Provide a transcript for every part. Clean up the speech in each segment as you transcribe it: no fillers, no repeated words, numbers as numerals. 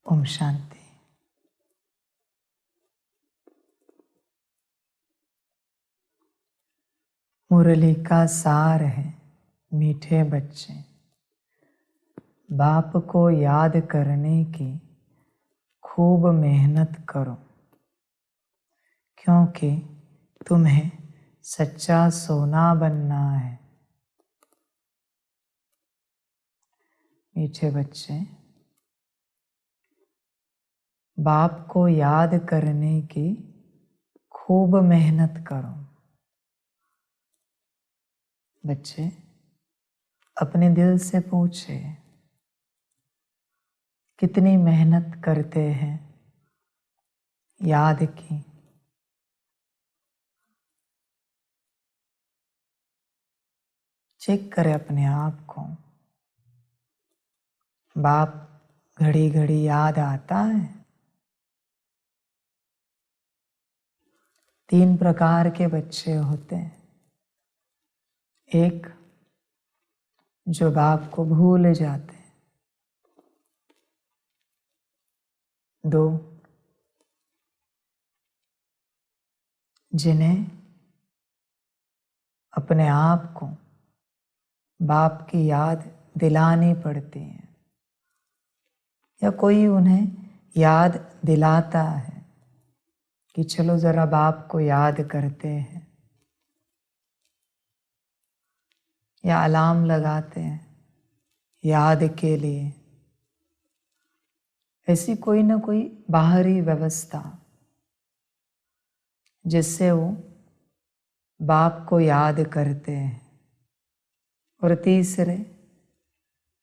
ओम शांति। मुरली का सार है मीठे बच्चे, बाप को याद करने की खूब मेहनत करो, क्योंकि तुम्हें सच्चा सोना बनना है। मीठे बच्चे, बाप को याद करने की खूब मेहनत करो। बच्चे अपने दिल से पूछे, कितनी मेहनत करते हैं याद की। चेक करें अपने आप को। बाप घड़ी घड़ी याद आता है। 3 प्रकार के बच्चे होते हैं। एक, जो बाप को भूल जाते हैं। 2, जिन्हें अपने आप को बाप की याद दिलानी पड़ती है, या कोई उन्हें याद दिलाता है कि चलो जरा बाप को याद करते हैं, या अलार्म लगाते हैं याद के लिए। ऐसी कोई ना कोई बाहरी व्यवस्था जिससे वो बाप को याद करते हैं। और तीसरे,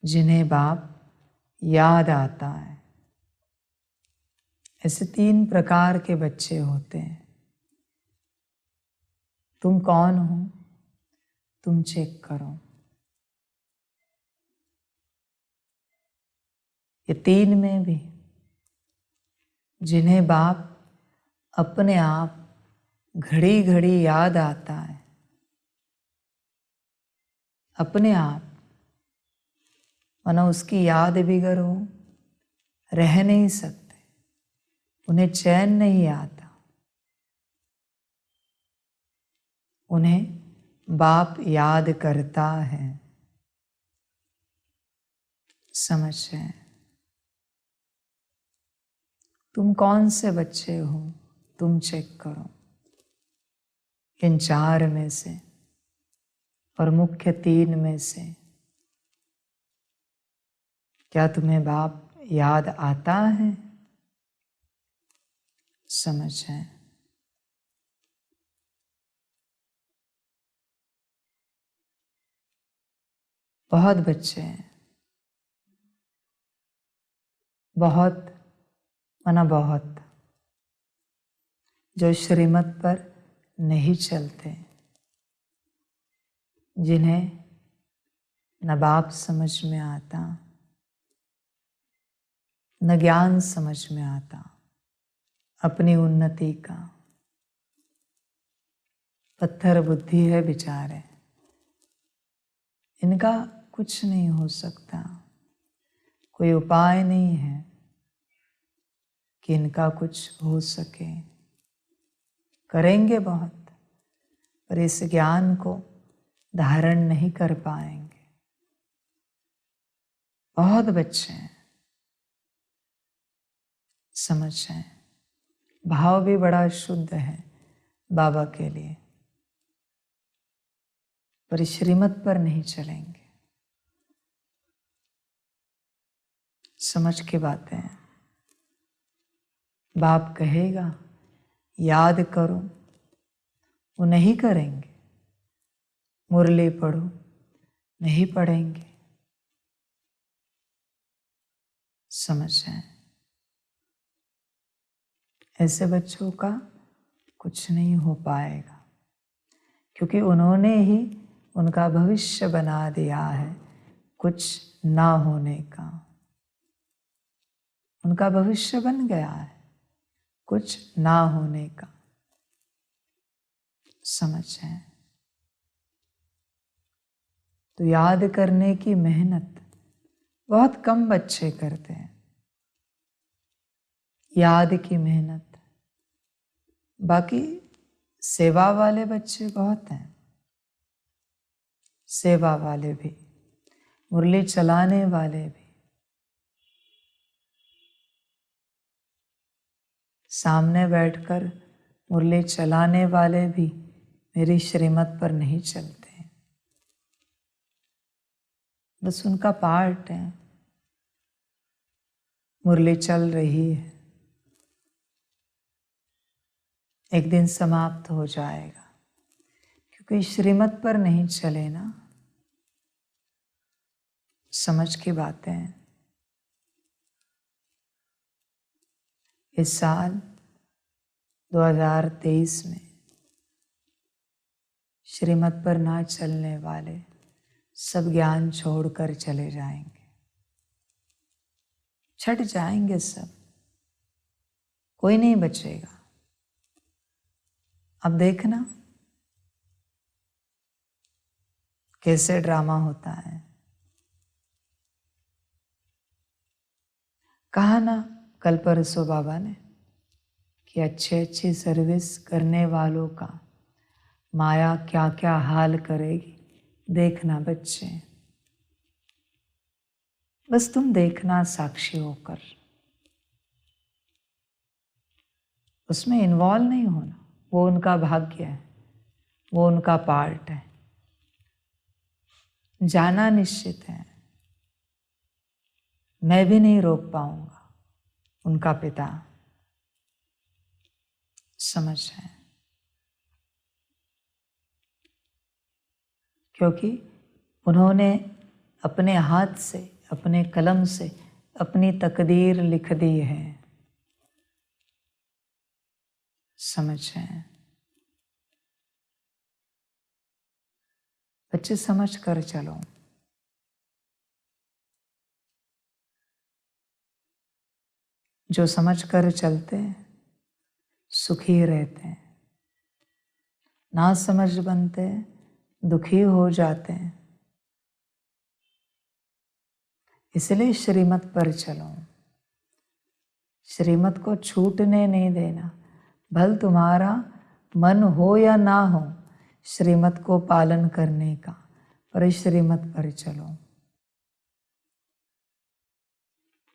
जिन्हें बाप याद आता है। ऐसे 3 प्रकार के बच्चे होते हैं। तुम कौन हो, तुम चेक करो। ये 3 में भी जिन्हें बाप अपने आप घड़ी घड़ी याद आता है, अपने आप, मानो उसकी याद बिगर वो रह नहीं सकते, उन्हें चैन नहीं आता। उन्हें बाप याद करता है। समझे? तुम कौन से बच्चे हो, तुम चेक करो। इन 4 में से और मुख्य 3 में से क्या तुम्हें बाप याद आता है? समझे? बहुत बच्चे हैं, बहुत माना बहुत, जो श्रीमत पर नहीं चलते, जिन्हें न बाप समझ में आता, न ज्ञान समझ में आता अपनी उन्नति का। पत्थर बुद्धि है बेचारे, इनका कुछ नहीं हो सकता। कोई उपाय नहीं है कि इनका कुछ हो सके। करेंगे बहुत, पर इस ज्ञान को धारण नहीं कर पाएंगे। बहुत बच्चे हैं, समझें। भाव भी बड़ा शुद्ध है बाबा के लिए, पर श्रीमत पर नहीं चलेंगे। समझ की बातें हैं। बाप कहेगा याद करो, वो नहीं करेंगे। मुरली पढ़ो, नहीं पढ़ेंगे। समझें? ऐसे बच्चों का कुछ नहीं हो पाएगा, क्योंकि उन्होंने ही उनका भविष्य बना दिया है कुछ ना होने का। उनका भविष्य बन गया है कुछ ना होने का। समझें? तो याद करने की मेहनत बहुत कम बच्चे करते हैं। याद की मेहनत। बाकी सेवा वाले बच्चे बहुत हैं, सेवा वाले भी, मुरली चलाने वाले भी, सामने बैठकर मुरली चलाने वाले भी मेरी श्रीमत पर नहीं चलते, बस उनका पार्ट है। मुरली चल रही है, एक दिन समाप्त हो जाएगा, क्योंकि श्रीमत पर नहीं चले ना। समझ की बातें हैं। इस साल 2023 में श्रीमत पर ना चलने वाले सब ज्ञान छोड़कर चले जाएंगे, छट जाएंगे सब, कोई नहीं बचेगा। अब देखना कैसे ड्रामा होता है। कहा ना कल परसों बाबा ने कि अच्छी सर्विस करने वालों का माया क्या क्या हाल करेगी। देखना बच्चे, बस तुम देखना साक्षी होकर, उसमें इन्वॉल्व नहीं होना। वो उनका भाग्य है, वो उनका पार्ट है, जाना निश्चित है। मैं भी नहीं रोक पाऊंगा, उनका पिता। समझ है, क्योंकि उन्होंने अपने हाथ से, अपने कलम से अपनी तकदीर लिख दी है। समझ है बच्चे, समझ कर चलो। जो समझ कर चलते हैं सुखी रहते हैं, ना समझ बनते दुखी हो जाते हैं। इसलिए श्रीमत पर चलो, श्रीमत को छूटने नहीं देना। भल तुम्हारा मन हो या ना हो श्रीमत को पालन करने का, पर श्रीमत पर चलो।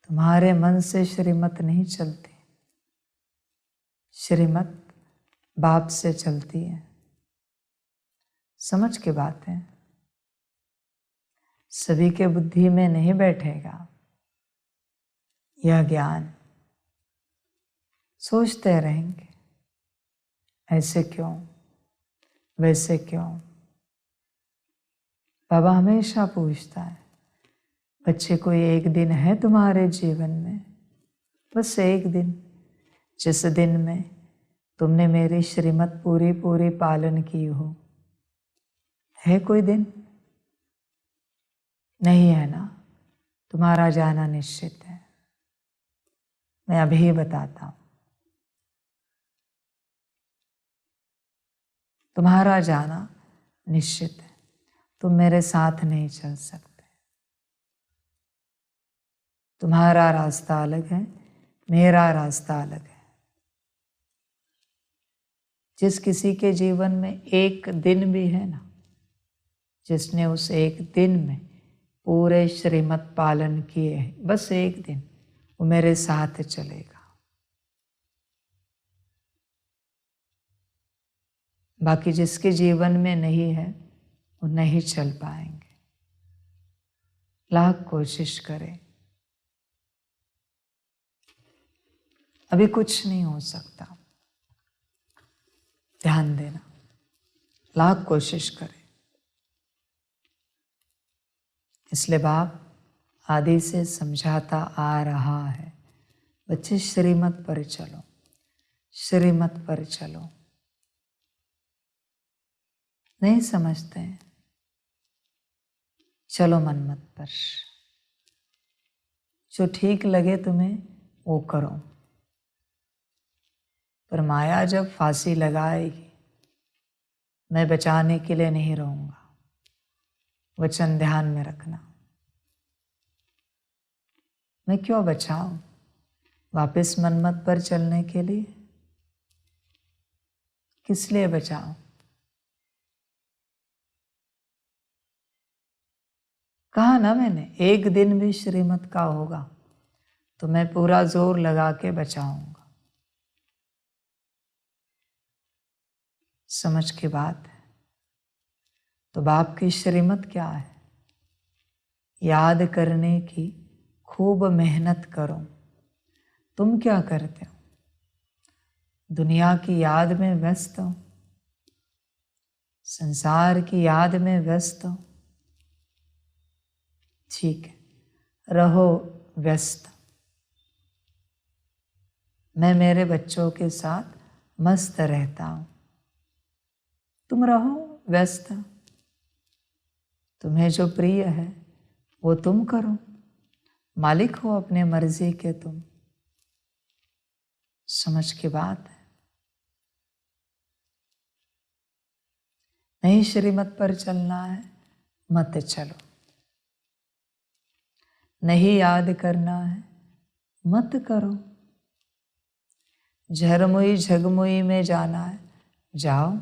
तुम्हारे मन से श्रीमत नहीं चलती, श्रीमत बाप से चलती है। समझ की बात है, सभी के बुद्धि में नहीं बैठेगा यह ज्ञान। सोचते रहेंगे ऐसे क्यों, वैसे क्यों। बाबा हमेशा पूछता है, बच्चे कोई एक दिन है तुम्हारे जीवन में, बस एक दिन, जिस दिन में तुमने मेरी श्रीमत पूरी पूरी पालन की हो। है कोई दिन? नहीं है ना। तुम्हारा जाना निश्चित है, मैं अभी बताता हूं। तुम्हारा जाना निश्चित है, तुम मेरे साथ नहीं चल सकते। तुम्हारा रास्ता अलग है, मेरा रास्ता अलग है। जिस किसी के जीवन में एक दिन भी है ना, जिसने उस एक दिन में पूरे श्रीमत पालन किए हैं, बस एक दिन, वो मेरे साथ चलेगा। बाकी जिसके जीवन में नहीं है वो नहीं चल पाएंगे, लाख कोशिश करें, अभी कुछ नहीं हो सकता। ध्यान देना, लाख कोशिश करें। इसलिए बाप आदि से समझाता आ रहा है, बच्चे श्रीमत पर चलो, श्रीमत पर चलो। नहीं समझते हैं, चलो मनमत पर, जो ठीक लगे तुम्हें वो करो। पर माया जब फांसी लगाएगी, मैं बचाने के लिए नहीं रहूंगा। वचन ध्यान में रखना, मैं क्यों बचाऊं? वापस मनमत पर चलने के लिए? किस लिए बचाओ? कहा ना मैंने, एक दिन भी श्रीमत का होगा तो मैं पूरा जोर लगा के बचाऊंगा। समझ की बात है। तो बाप की श्रीमत क्या है? याद करने की खूब मेहनत करो। तुम क्या करते हो? दुनिया की याद में व्यस्त हो, संसार की याद में व्यस्त हो। ठीक है, रहो व्यस्त। मैं मेरे बच्चों के साथ मस्त रहता हूं, तुम रहो व्यस्त। तुम्हें जो प्रिय है वो तुम करो, मालिक हो अपने मर्जी के तुम। समझ की बात है। नहीं श्रीमत पर चलना है, मत चलो। नहीं याद करना है, मत करो। झरमुई झगमुई में जाना है, जाओ।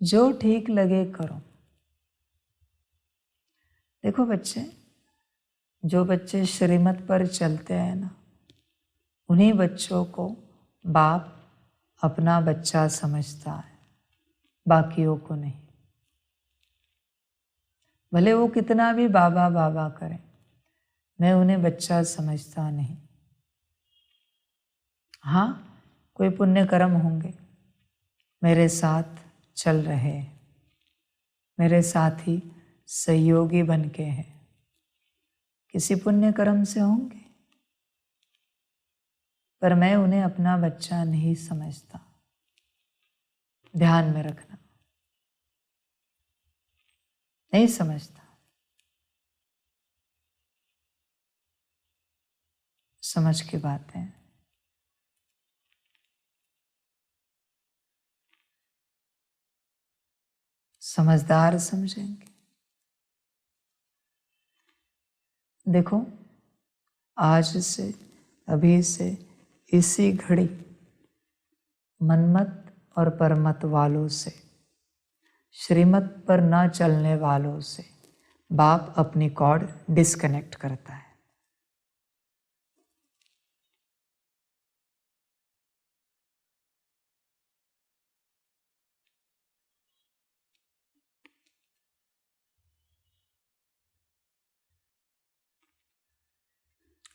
जो ठीक लगे करो। देखो बच्चे, जो बच्चे श्रीमत पर चलते हैं ना, उन्हीं बच्चों को बाप अपना बच्चा समझता है, बाकियों को नहीं। भले वो कितना भी बाबा बाबा करें, मैं उन्हें बच्चा समझता नहीं। हाँ, कोई पुण्य कर्म होंगे, मेरे साथ चल रहे हैं, मेरे साथी सहयोगी बन के हैं, किसी पुण्य कर्म से होंगे, पर मैं उन्हें अपना बच्चा नहीं समझता। ध्यान में रखना, नहीं समझता। समझ की बात है। समझदार समझेंगे। देखो, आज से, अभी से, इसी घड़ी मनमत और परमत वालों से, श्रीमत पर ना चलने वालों से बाप अपनी कॉर्ड डिस्कनेक्ट करता है।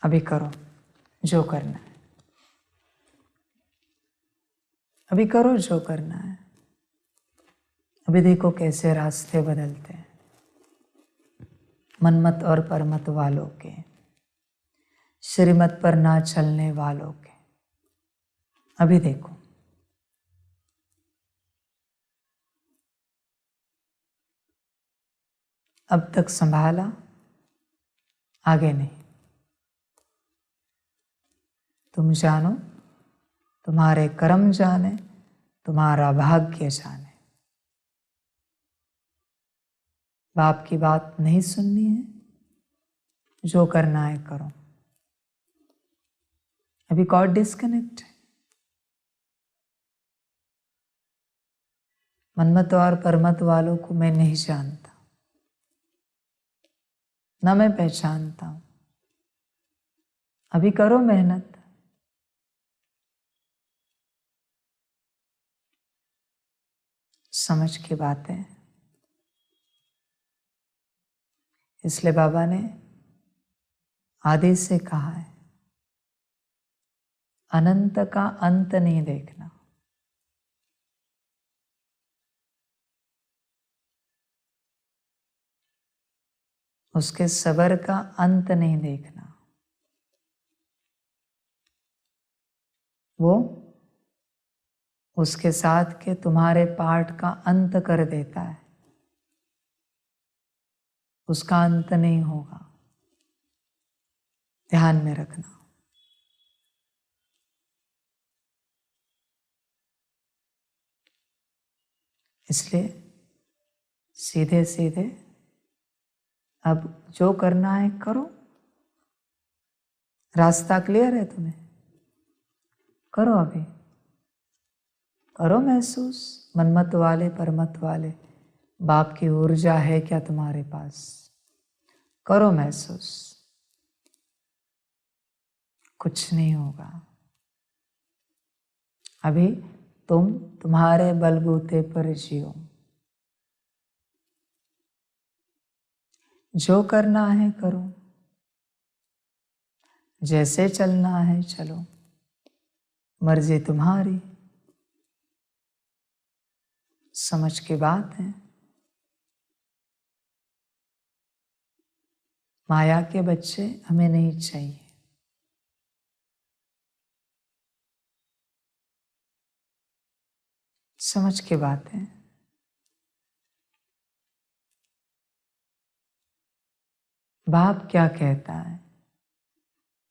अभी करो जो करना है, अभी करो जो करना है। अभी देखो कैसे रास्ते बदलते हैं मनमत और परमत वालों के, श्रीमत पर ना चलने वालों के। अभी देखो, अब तक संभाला, आगे नहीं। तुम जानो, तुम्हारे कर्म जाने, तुम्हारा भाग्य जाने। बाप की बात नहीं सुननी है, जो करना है करो। अभी कॉर्ड डिस्कनेक्ट है। मनमत और परमत वालों को मैं नहीं जानता, ना मैं पहचानता हूं। अभी करो मेहनत। समझ की बात है। इसलिए बाबा ने आदि से कहा है, अनंत का अंत नहीं देखना। उसके सबर का अंत नहीं देखना। वो उसके साथ के तुम्हारे पार्ट का अंत कर देता है, उसका अंत नहीं होगा। ध्यान में रखना। इसलिए सीधे सीधे अब जो करना है करो, रास्ता क्लियर है तुम्हें? करो अभी, करो महसूस। मनमत वाले परमत वाले बाप की ऊर्जा है क्या तुम्हारे पास? करो महसूस। कुछ नहीं होगा। अभी तुम तुम्हारे बलबूते पर जियो। जो करना है करो, जैसे चलना है चलो, मर्जी तुम्हारी। समझ की बात है। माया के बच्चे हमें नहीं चाहिए। समझ की बात है। बाप क्या कहता है,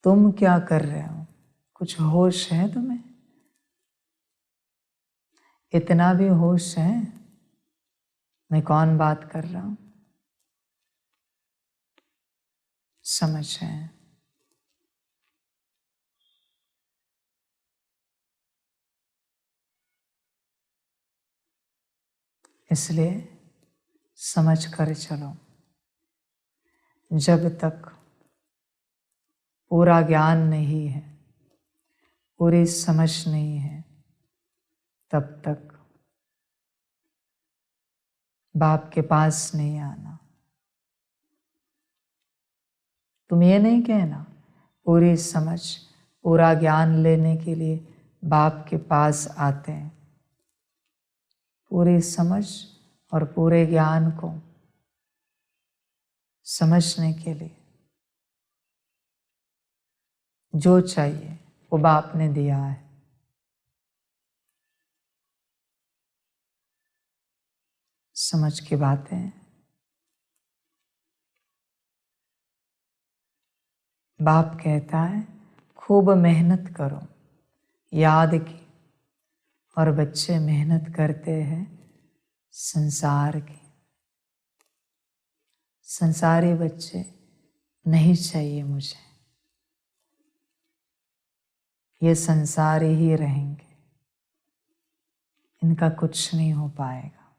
तुम क्या कर रहे हो? कुछ होश है तुम्हें? इतना भी होश है मैं कौन बात कर रहा हूं? समझ है। इसलिए समझ कर चलो। जब तक पूरा ज्ञान नहीं है, पूरी समझ नहीं है, तब तक बाप के पास नहीं आना। तुम ये नहीं कहना पूरी समझ पूरा ज्ञान लेने के लिए बाप के पास आते हैं। पूरी समझ और पूरे ज्ञान को समझने के लिए जो चाहिए वो बाप ने दिया है। समझ की बातें। बाप कहता है खूब मेहनत करो, याद की। और बच्चे मेहनत करते हैं संसार की। संसारी बच्चे नहीं चाहिए मुझे, ये संसारी ही रहेंगे, इनका कुछ नहीं हो पाएगा।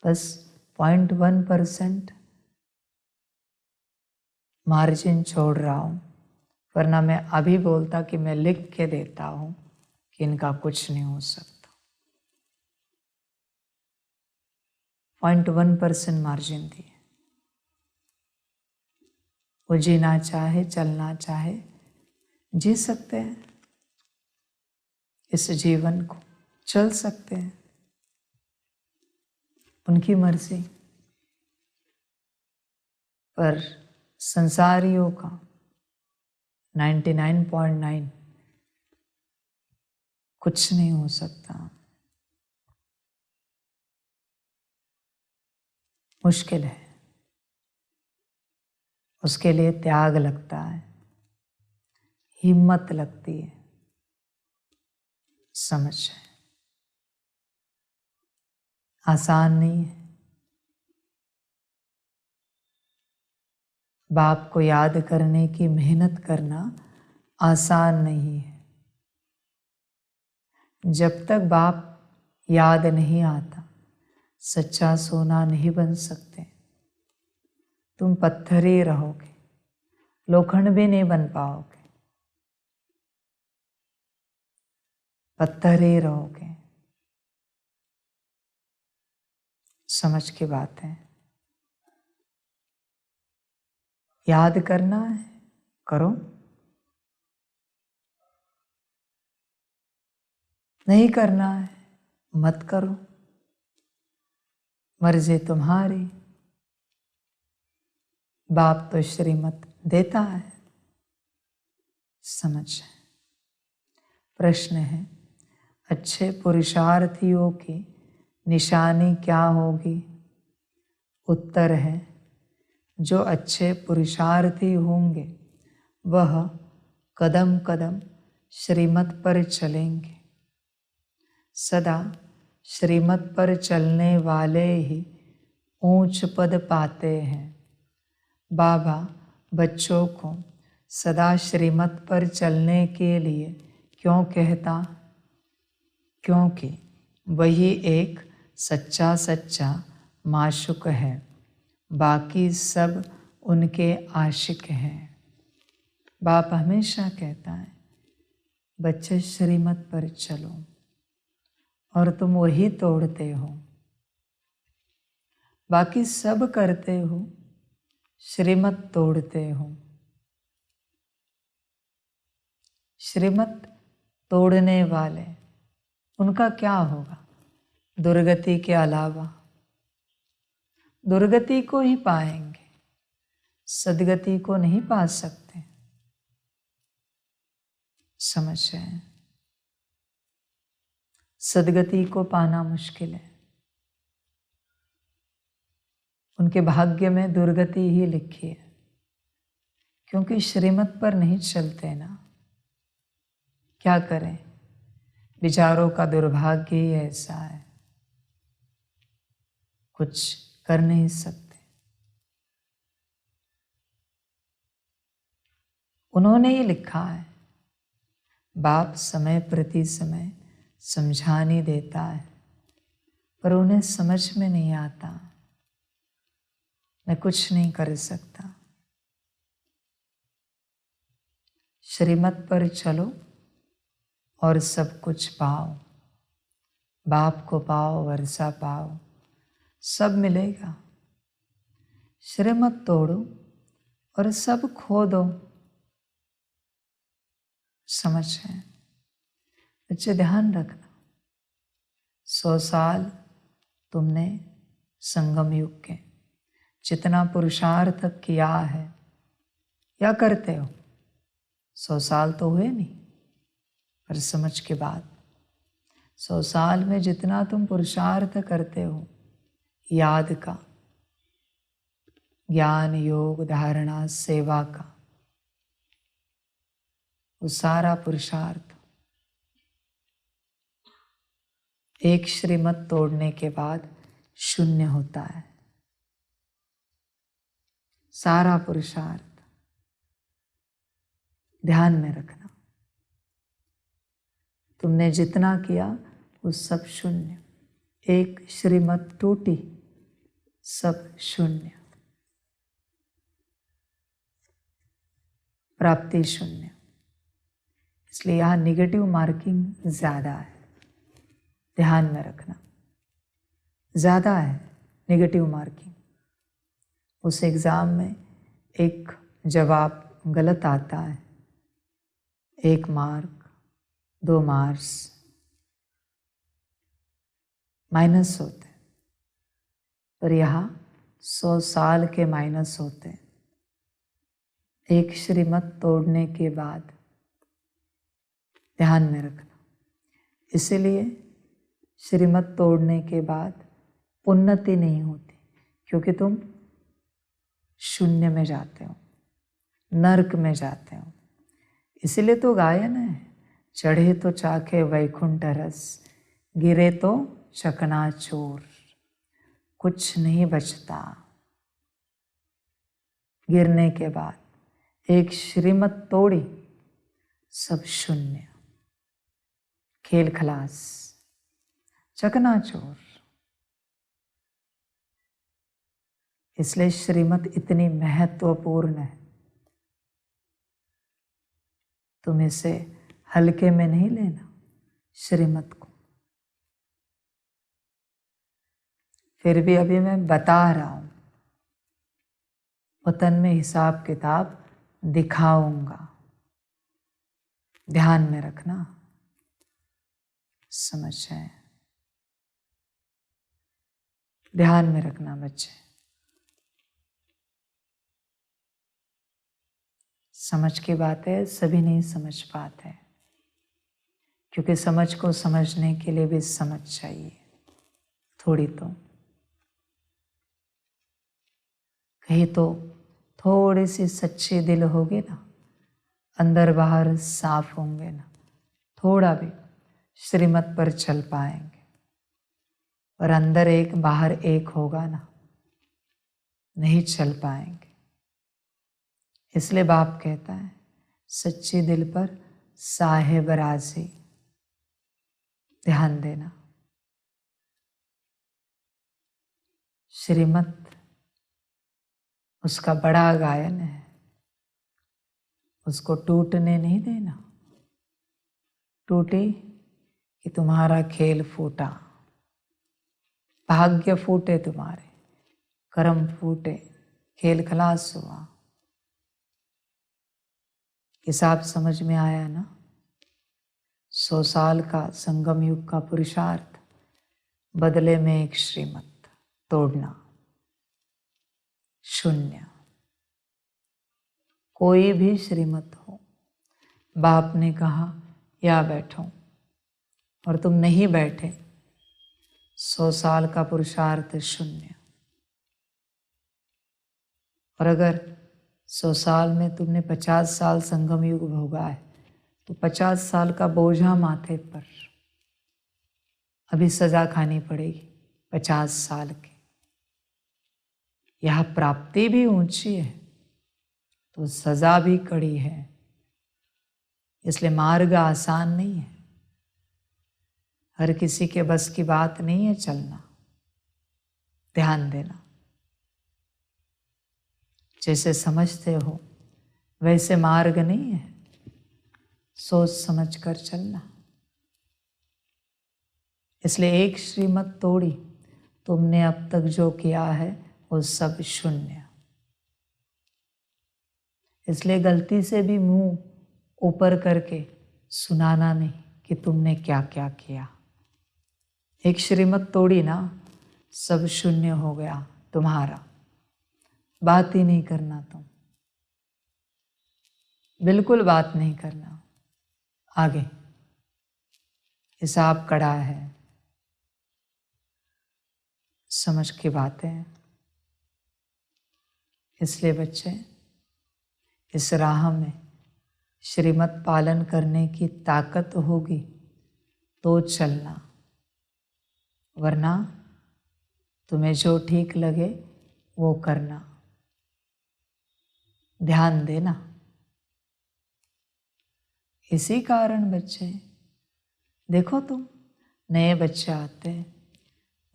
बस 0.1% मार्जिन छोड़ रहा हूं, वरना मैं अभी बोलता कि मैं लिख के देता हूं कि इनका कुछ नहीं हो सकता। 0.1% मार्जिन दिए। वो जीना चाहे, चलना चाहे, जी सकते हैं इस जीवन को, चल सकते हैं, उनकी मर्जी। पर संसारियों का 99.9 कुछ नहीं हो सकता। मुश्किल है, उसके लिए त्याग लगता है, हिम्मत लगती है। समझ है, आसान नहीं है। बाप को याद करने की मेहनत करना आसान नहीं है। जब तक बाप याद नहीं आता, सच्चा सोना नहीं बन सकते। तुम पत्थर ही रहोगे, लोखंड भी नहीं बन पाओगे, पत्थर ही रहोगे। समझ की बात है। याद करना है, करो। नहीं करना है, मत करो, मर्जी तुम्हारी। बाप तो श्रीमत देता है। समझ है। प्रश्न है, अच्छे पुरुषार्थियों की निशानी क्या होगी? उत्तर है, जो अच्छे पुरुषार्थी होंगे वह कदम कदम श्रीमत पर चलेंगे। सदा श्रीमत पर चलने वाले ही ऊंच पद पाते हैं। बाबा बच्चों को सदा श्रीमत पर चलने के लिए क्यों कहता? क्योंकि वही एक सच्चा सच्चा माशुक है, बाकी सब उनके आशिक हैं। बाप हमेशा कहता है, बच्चे श्रीमत पर चलो, और तुम वही तोड़ते हो। बाकी सब करते हो, श्रीमत तोड़ते हो। श्रीमत तोड़ने वाले, उनका क्या होगा? दुर्गति के अलावा दुर्गति को ही पाएंगे, सदगति को नहीं पा सकते। समझ रहे? सदगति को पाना मुश्किल है। उनके भाग्य में दुर्गति ही लिखी है, क्योंकि श्रीमत पर नहीं चलते ना। क्या करें, विचारों का दुर्भाग्य ही ऐसा है, कुछ कर नहीं सकते। उन्होंने ही लिखा है, बाप समय प्रति समय समझाने देता है, पर उन्हें समझ में नहीं आता। मैं कुछ नहीं कर सकता। श्रीमत पर चलो और सब कुछ पाओ। बाप को पाओ, वर्षा पाओ, सब मिलेगा। श्रीमत तोड़ो और सब खो दो। समझ है? बच्चे ध्यान रखना, 100 साल तुमने संगम युग के जितना पुरुषार्थ किया है या करते हो, 100 साल तो हुए नहीं, पर समझ के बाद 100 साल में जितना तुम पुरुषार्थ करते हो, याद का, ज्ञान योग धारणा सेवा का, वो सारा पुरुषार्थ एक श्रीमत तोड़ने के बाद शून्य होता है। सारा पुरुषार्थ ध्यान में रखना। तुमने जितना किया वो सब शून्य। एक श्रीमत टूटी, सब शून्य, प्राप्ति शून्य। इसलिए यहाँ निगेटिव मार्किंग ज़्यादा है, ध्यान में रखना। ज़्यादा है निगेटिव मार्किंग। उस एग्ज़ाम में एक जवाब गलत आता है, 1 मार्क 2 मार्क्स माइनस होते हैं, पर यहाँ 100 साल के माइनस होते हैं। एक श्रीमत तोड़ने के बाद ध्यान में रखना। इसीलिए श्रीमत तोड़ने के बाद उन्नति नहीं होती, क्योंकि तुम शून्य में जाते हो, नर्क में जाते हो। इसीलिए तो गायन है, चढ़े तो चाखे वैकुंठ रस, गिरे तो चकनाचूर, कुछ नहीं बचता। गिरने के बाद एक श्रीमत तोड़ी, सब शून्य, खेल खलास, चकनाचूर। इसलिए श्रीमत इतनी महत्वपूर्ण है। तुम इसे हल्के में नहीं लेना, श्रीमत को। फिर भी अभी मैं बता रहा हूं, वतन में हिसाब किताब दिखाऊंगा। ध्यान में रखना। समझ है? ध्यान में रखना बच्चे। समझ की बात है, सभी नहीं समझ पाते, क्योंकि समझ को समझने के लिए भी समझ चाहिए थोड़ी तो। कहीं तो थोड़ी सी सच्ची दिल होगी ना, अंदर बाहर साफ होंगे ना, थोड़ा भी श्रीमत पर चल पाएंगे। और अंदर एक बाहर एक होगा ना, नहीं चल पाएंगे। इसलिए बाप कहता है सच्चे दिल पर साहेब राजी। ध्यान देना, श्रीमत उसका बड़ा गायन है, उसको टूटने नहीं देना। टूटी कि तुम्हारा खेल फूटा, भाग्य फूटे, तुम्हारे कर्म फूटे, खेल खलास हुआ। हिसाब समझ में आया ना? 100 साल का संगम युग का पुरुषार्थ, बदले में एक श्रीमत तोड़ना, शून्य। कोई भी श्रीमत हो, बाप ने कहा या बैठो और तुम नहीं बैठे, 100 साल का पुरुषार्थ शून्य। और अगर 100 साल में तुमने 50 साल संगम युग भोगा है तो 50 साल का बोझा माथे पर, अभी सजा खानी पड़ेगी 50 साल की। यह प्राप्ति भी ऊंची है तो सजा भी कड़ी है, इसलिए मार्ग आसान नहीं है। हर किसी के बस की बात नहीं है चलना। ध्यान देना, जैसे समझते हो वैसे मार्ग नहीं है, सोच समझ कर चलना। इसलिए एक श्रीमत तोड़ी, तुमने अब तक जो किया है वो सब शून्य। इसलिए गलती से भी मुंह ऊपर करके सुनाना नहीं कि तुमने क्या क्या किया। एक श्रीमत तोड़ी ना, सब शून्य हो गया तुम्हारा, बात ही नहीं करना तुम, बिल्कुल बात नहीं करना। आगे हिसाब कड़ा है, समझ की बातें। इसलिए बच्चे, इस राह में श्रीमत पालन करने की ताकत होगी तो चलना, वरना तुम्हें जो ठीक लगे वो करना। ध्यान देना। इसी कारण बच्चे, देखो तुम, नए बच्चे आते हैं,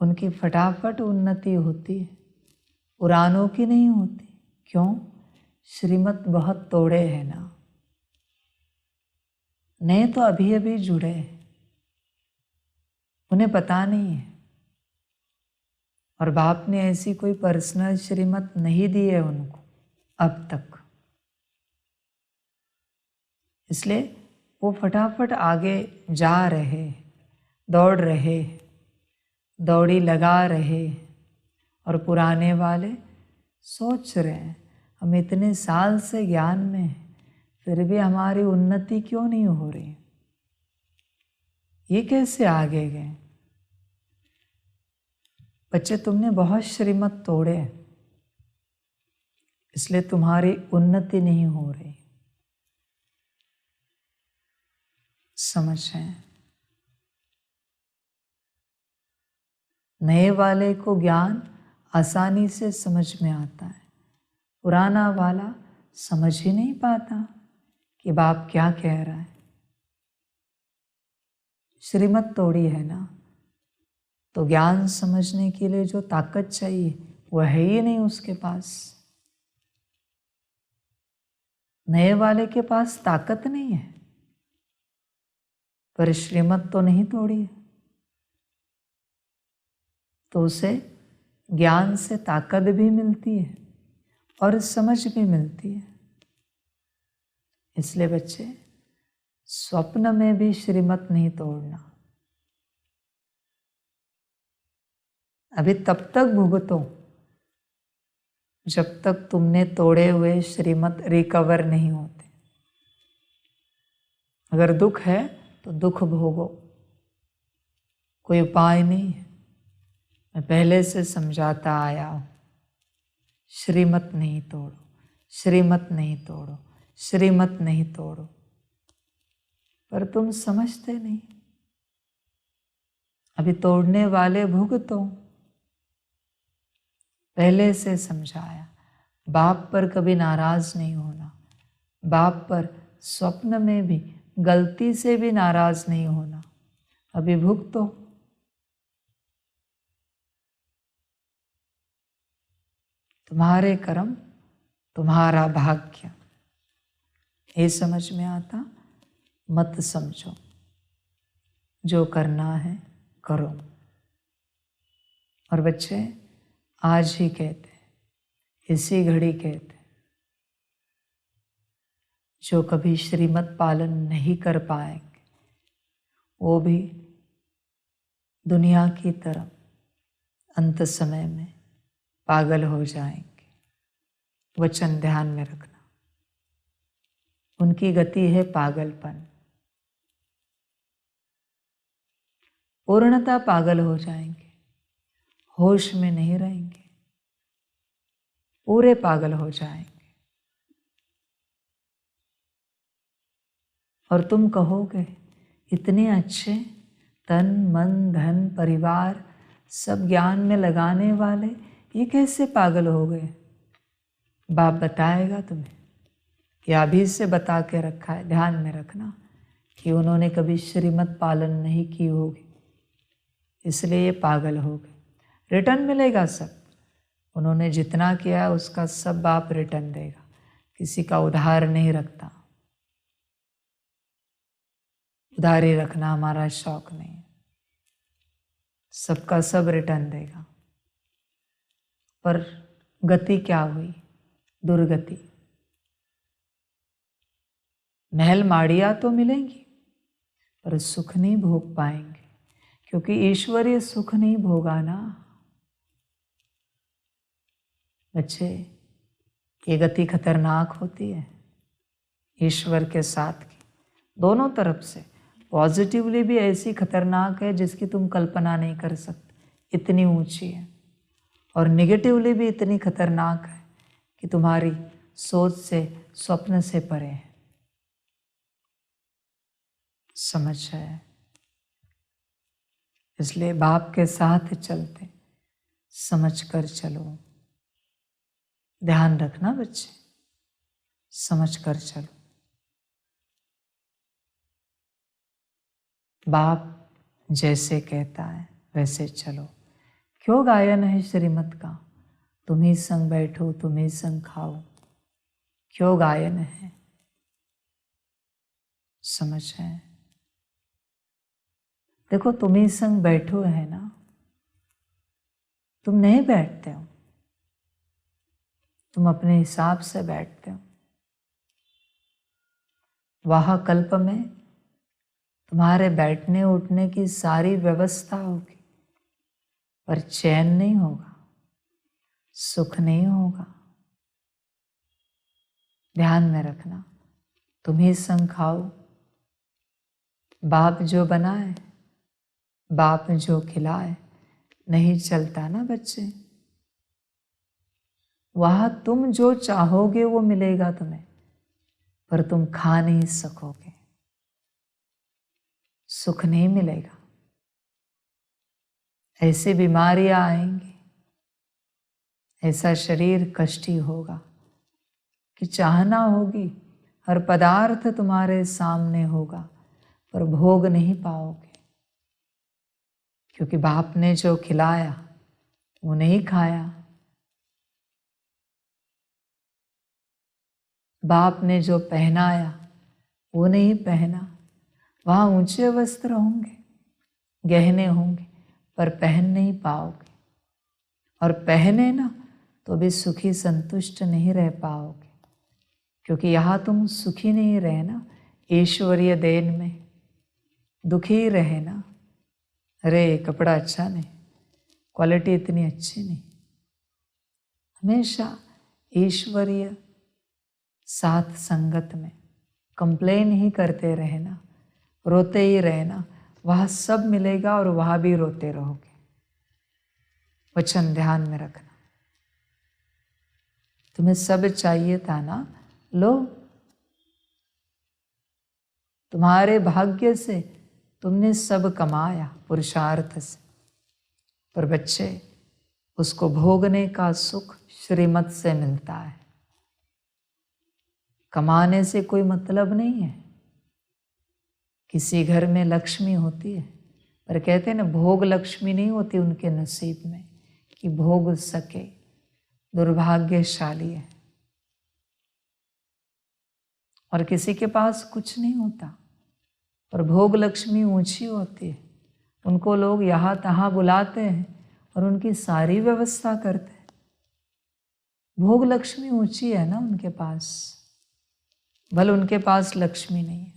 उनकी फटाफट उन्नति होती है, पुरानों की नहीं होती। क्यों? श्रीमत बहुत तोड़े हैं ना। नए तो अभी अभी जुड़े हैं, उन्हें पता नहीं है, और बाप ने ऐसी कोई पर्सनल श्रीमत नहीं दी है उनको अब तक। इसलिए वो फटाफट आगे जा रहे, दौड़ रहे, दौड़ी लगा रहे, और पुराने वाले सोच रहे हैं हम इतने साल से ज्ञान में हैं, फिर भी हमारी उन्नति क्यों नहीं हो रही, ये कैसे आगे गए। बच्चे, तुमने बहुत श्रीमत तोड़े, इसलिए तुम्हारी उन्नति नहीं हो रही। समझें, नए वाले को ज्ञान आसानी से समझ में आता है, पुराना वाला समझ ही नहीं पाता कि बाप क्या कह रहा है। श्रीमत तोड़ी है ना, तो ज्ञान समझने के लिए जो ताकत चाहिए वह है ही नहीं उसके पास। नए वाले के पास ताकत नहीं है, पर श्रीमत तो नहीं तोड़ी है, तो उसे ज्ञान से ताकत भी मिलती है और समझ भी मिलती है। इसलिए बच्चे, स्वप्न में भी श्रीमत नहीं तोड़ना। अभी तब तक भुगतो जब तक तुमने तोड़े हुए श्रीमत रिकवर नहीं होते। अगर दुख है तो दुख भोगो, कोई उपाय नहीं है। मैं पहले से समझाता आया हूं, श्रीमत नहीं तोड़ो, श्रीमत नहीं तोड़ो, श्रीमत नहीं तोड़ो, पर तुम समझते नहीं। अभी तोड़ने वाले भुगतो, पहले से समझाया, बाप पर कभी नाराज नहीं होना, बाप पर स्वप्न में भी गलती से भी नाराज नहीं होना। अभिभुक्त हो, तुम्हारे कर्म तुम्हारा भाग्य। ये समझ में आता? मत समझो, जो करना है करो। और बच्चे आज ही कहते हैं, इसी घड़ी कहते हैं, जो कभी श्रीमत पालन नहीं कर पाएंगे वो भी दुनिया की तरफ अंत समय में पागल हो जाएंगे। वचन ध्यान में रखना, उनकी गति है पागलपन। पूर्णतः पागल हो जाएंगे, होश में नहीं रहेंगे, पूरे पागल हो जाएंगे। और तुम कहोगे इतने अच्छे तन मन धन परिवार सब ज्ञान में लगाने वाले ये कैसे पागल हो गए? बाप बताएगा तुम्हें, या अभी से बता के रखा है। ध्यान में रखना कि उन्होंने कभी श्रीमत पालन नहीं की होगी, इसलिए ये पागल हो गए। रिटर्न मिलेगा सब, उन्होंने जितना किया उसका सब बाप रिटर्न देगा। किसी का उधार नहीं रखता, उधारी रखना हमारा शौक नहीं है, सबका सब रिटर्न देगा। पर गति क्या हुई? दुर्गति। महल माड़िया तो मिलेंगी पर सुख नहीं भोग पाएंगे, क्योंकि ईश्वरीय सुख नहीं भोगा ना। बच्चे, ये गति खतरनाक होती है ईश्वर के साथ की, दोनों तरफ से। पॉजिटिवली भी ऐसी खतरनाक है जिसकी तुम कल्पना नहीं कर सकते, इतनी ऊंची है। और नेगेटिवली भी इतनी खतरनाक है कि तुम्हारी सोच से, स्वप्न से परे है। समझ है? इसलिए बाप के साथ चलते समझ कर चलो। ध्यान रखना बच्चे, समझ कर चलो। बाप जैसे कहता है वैसे चलो। क्यों गायन है श्रीमत का? तुम ही संग बैठो, तुम ही संग खाओ। क्यों गायन है? समझ है? देखो, तुम ही संग बैठो है ना, तुम नहीं बैठते हो, तुम अपने हिसाब से बैठते हो। वहाँ कल्प में तुम्हारे बैठने उठने की सारी व्यवस्था होगी, पर चैन नहीं होगा, सुख नहीं होगा। ध्यान में रखना, तुम ही संग खाओ। बाप जो बनाए, बाप जो खिलाए, नहीं चलता ना बच्चे। वहाँ तुम जो चाहोगे वो मिलेगा तुम्हें, पर तुम खा नहीं सकोगे, सुख नहीं मिलेगा। ऐसी बीमारियां आएंगी, ऐसा शरीर कष्टी होगा कि चाहना होगी, हर पदार्थ तुम्हारे सामने होगा, पर भोग नहीं पाओगे, क्योंकि बाप ने जो खिलाया वो नहीं खाया, बाप ने जो पहनाया वो नहीं पहना। वहाँ ऊंचे वस्त्र होंगे, गहने होंगे, पर पहन नहीं पाओगे, और पहने ना तो भी सुखी संतुष्ट नहीं रह पाओगे, क्योंकि यहाँ तुम सुखी नहीं रहे ना, ईश्वरीय देन में दुखी रहे ना। अरे कपड़ा अच्छा नहीं, क्वालिटी इतनी अच्छी नहीं। हमेशा ईश्वरीय साथ संगत में कंप्लेन ही करते रहे ना, रोते ही रहे ना, वहाँ सब मिलेगा और वहाँ भी रोते रहोगे। वचन ध्यान में रखना। तुम्हें सब चाहिए था ना, लो, तुम्हारे भाग्य से तुमने सब कमाया पुरुषार्थ से। पर बच्चे, उसको भोगने का सुख श्रीमत से मिलता है। कमाने से कोई मतलब नहीं है। किसी घर में लक्ष्मी होती है, पर कहते हैं ना, भोग लक्ष्मी नहीं होती उनके नसीब में कि भोग सके, दुर्भाग्यशाली है। और किसी के पास कुछ नहीं होता पर भोग लक्ष्मी ऊंची होती है, उनको लोग यहाँ तहाँ बुलाते हैं और उनकी सारी व्यवस्था करते हैं। भोग लक्ष्मी ऊंची है ना उनके पास, भले उनके पास लक्ष्मी नहीं है,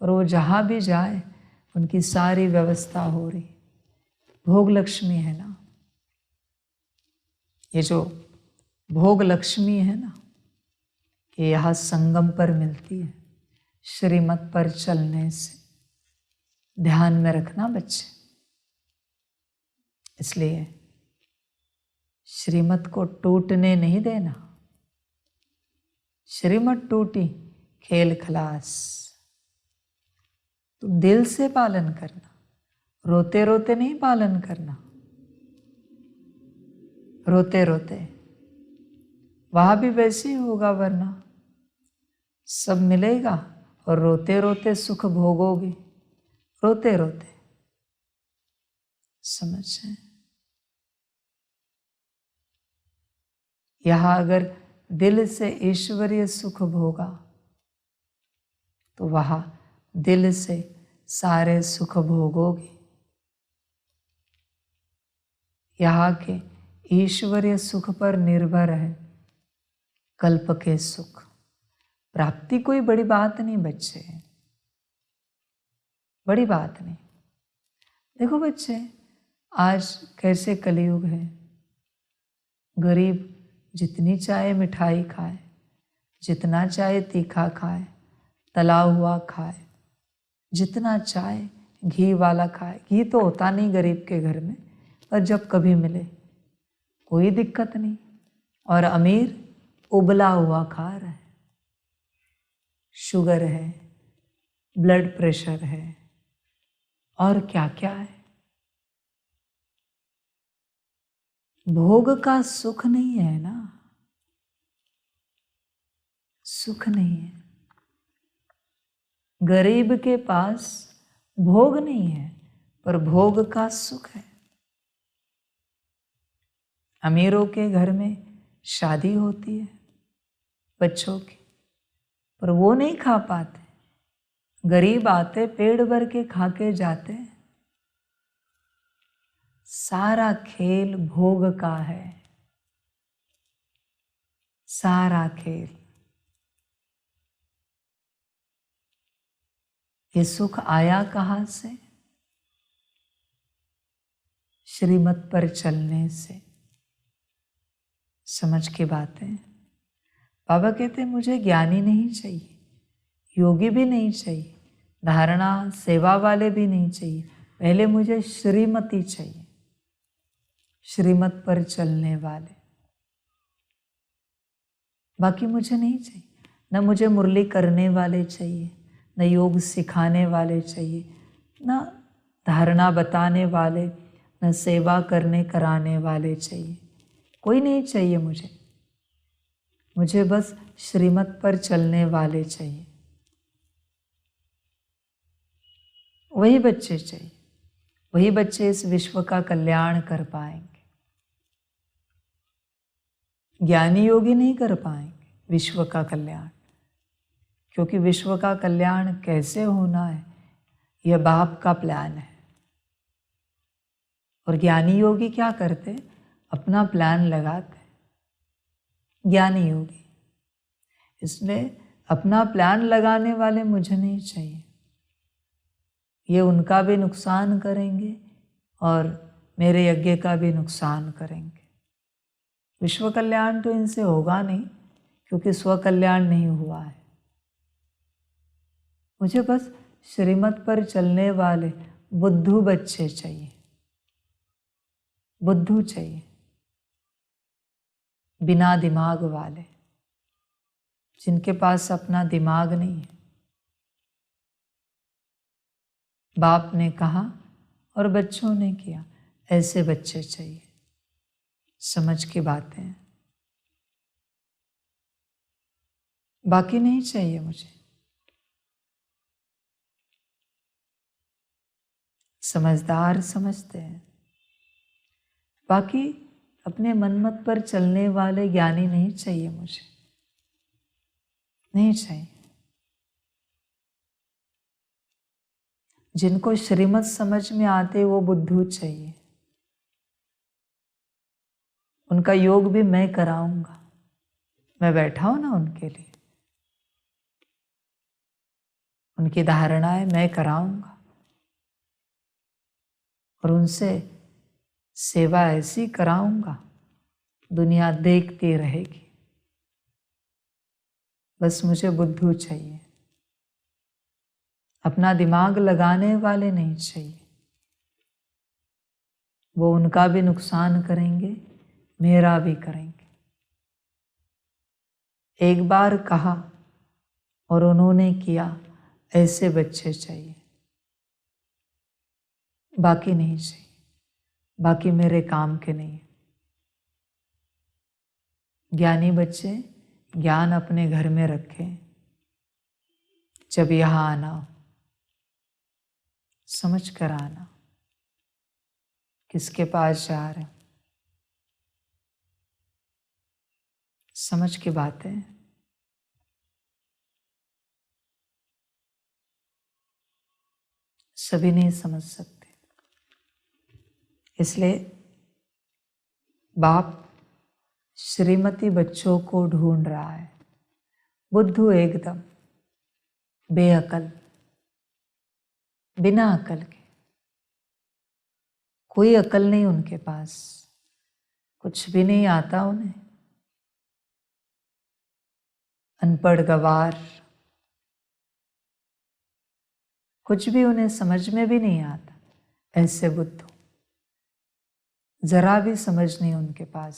पर वो जहाँ भी जाए उनकी सारी व्यवस्था हो रही। भोग लक्ष्मी है ना, ये जो भोग लक्ष्मी है ना, ये यहाँ संगम पर मिलती है, श्रीमत पर चलने से। ध्यान में रखना बच्चे, इसलिए श्रीमत को टूटने नहीं देना। श्रीमत टूटी खेल खलास। तो दिल से पालन करना, रोते रोते नहीं पालन करना। रोते रोते वहां भी वैसे ही होगा, वरना सब मिलेगा और रोते रोते सुख भोगोगे। रोते रोते, समझे? यहां अगर दिल से ईश्वरीय सुख भोगा तो वहां दिल से सारे सुख भोगोगे। यहाँ के ईश्वरीय सुख पर निर्भर है कल्प के सुख। प्राप्ति कोई बड़ी बात नहीं बच्चे, बड़ी बात नहीं। देखो बच्चे, आज कैसे कलयुग है। गरीब जितनी चाहे मिठाई खाए, जितना चाहे तीखा खाए, तला हुआ खाए, जितना चाहे घी वाला खाए। घी तो होता नहीं गरीब के घर में, पर जब कभी मिले कोई दिक्कत नहीं। और अमीर उबला हुआ खा रहा है, शुगर है, ब्लड प्रेशर है, और क्या क्या है। भोग का सुख नहीं है ना, सुख नहीं है। गरीब के पास भोग नहीं है पर भोग का सुख है। अमीरों के घर में शादी होती है बच्चों की, पर वो नहीं खा पाते। गरीब आते, पेट भर के खा के जाते। सारा खेल भोग का है, सारा खेल। ये सुख आया कहाँ से? श्रीमत पर चलने से। समझ की बातें। बाबा कहते मुझे ज्ञानी नहीं चाहिए, योगी भी नहीं चाहिए, धारणा सेवा वाले भी नहीं चाहिए, पहले मुझे श्रीमती चाहिए, श्रीमत पर चलने वाले। बाकी मुझे नहीं चाहिए। न मुझे मुरली करने वाले चाहिए, न योग सिखाने वाले चाहिए, न धारणा बताने वाले, न सेवा करने कराने वाले चाहिए। कोई नहीं चाहिए मुझे। मुझे बस श्रीमत पर चलने वाले चाहिए। वही बच्चे चाहिए, वही बच्चे इस विश्व का कल्याण कर पाएंगे। ज्ञानी योगी नहीं कर पाएंगे विश्व का कल्याण, क्योंकि विश्व का कल्याण कैसे होना है यह बाप का प्लान है। और ज्ञानी योगी क्या करते? अपना प्लान लगाते। ज्ञानी योगी, इसलिए अपना प्लान लगाने वाले मुझे नहीं चाहिए। ये उनका भी नुकसान करेंगे और मेरे यज्ञ का भी नुकसान करेंगे। विश्व कल्याण तो इनसे होगा नहीं, क्योंकि स्व कल्याण नहीं हुआ है। मुझे बस श्रीमत पर चलने वाले बुद्धू बच्चे चाहिए, बुद्धू चाहिए, बिना दिमाग वाले, जिनके पास अपना दिमाग नहीं है। बाप ने कहा और बच्चों ने किया, ऐसे बच्चे चाहिए। समझ की बातें, बाकी नहीं चाहिए मुझे। समझदार समझते हैं, बाकी अपने मनमत पर चलने वाले ज्ञानी नहीं चाहिए मुझे, नहीं चाहिए। जिनको श्रीमत समझ में आते वो बुद्धू चाहिए। उनका योग भी मैं कराऊंगा, मैं बैठा हूं ना उनके लिए, उनकी धारणाएं मैं कराऊंगा और उनसे सेवा ऐसी कराऊंगा दुनिया देखती रहेगी। बस मुझे बुद्धू चाहिए, अपना दिमाग लगाने वाले नहीं चाहिए। वो उनका भी नुकसान करेंगे, मेरा भी करेंगे। एक बार कहा और उन्होंने किया, ऐसे बच्चे चाहिए, बाकी नहीं चाहिए। बाकी मेरे काम के नहीं। ज्ञानी बच्चे ज्ञान अपने घर में रखें, जब यहाँ आना हो समझ कर आना, किसके पास जा रहे, समझ की बातें। सभी नहीं समझ सकते, इसलिए बाप श्रीमती बच्चों को ढूंढ रहा है। बुद्धू एकदम बेअकल, बिना अकल के, कोई अकल नहीं उनके पास, कुछ भी नहीं आता उन्हें, अनपढ़ गवार, कुछ भी उन्हें समझ में भी नहीं आता। ऐसे बुद्धू, जरा भी समझ नहीं उनके पास,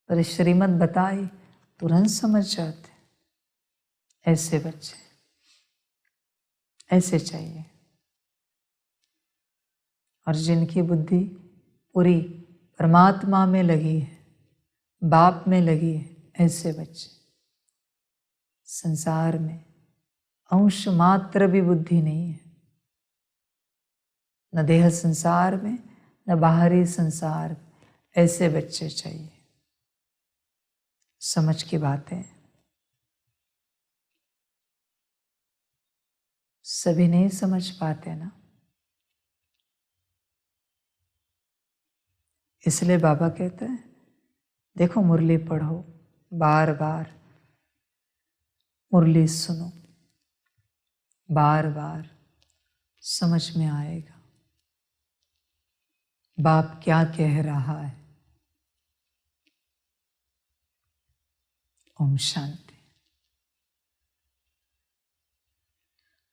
पर श्रीमत बताई तुरंत समझ जाते। ऐसे बच्चे, ऐसे चाहिए। और जिनकी बुद्धि पूरी परमात्मा में लगी है, बाप में लगी है, ऐसे बच्चे। संसार में अंश मात्र भी बुद्धि नहीं है, न देह संसार में न बाहरी संसार में। ऐसे बच्चे चाहिए, समझ की बातें। सभी नहीं समझ पाते ना, इसलिए बाबा कहते हैं देखो मुरली पढ़ो, बार बार मुरली सुनो, बार बार समझ में आएगा बाप क्या कह रहा है। ओम शांति।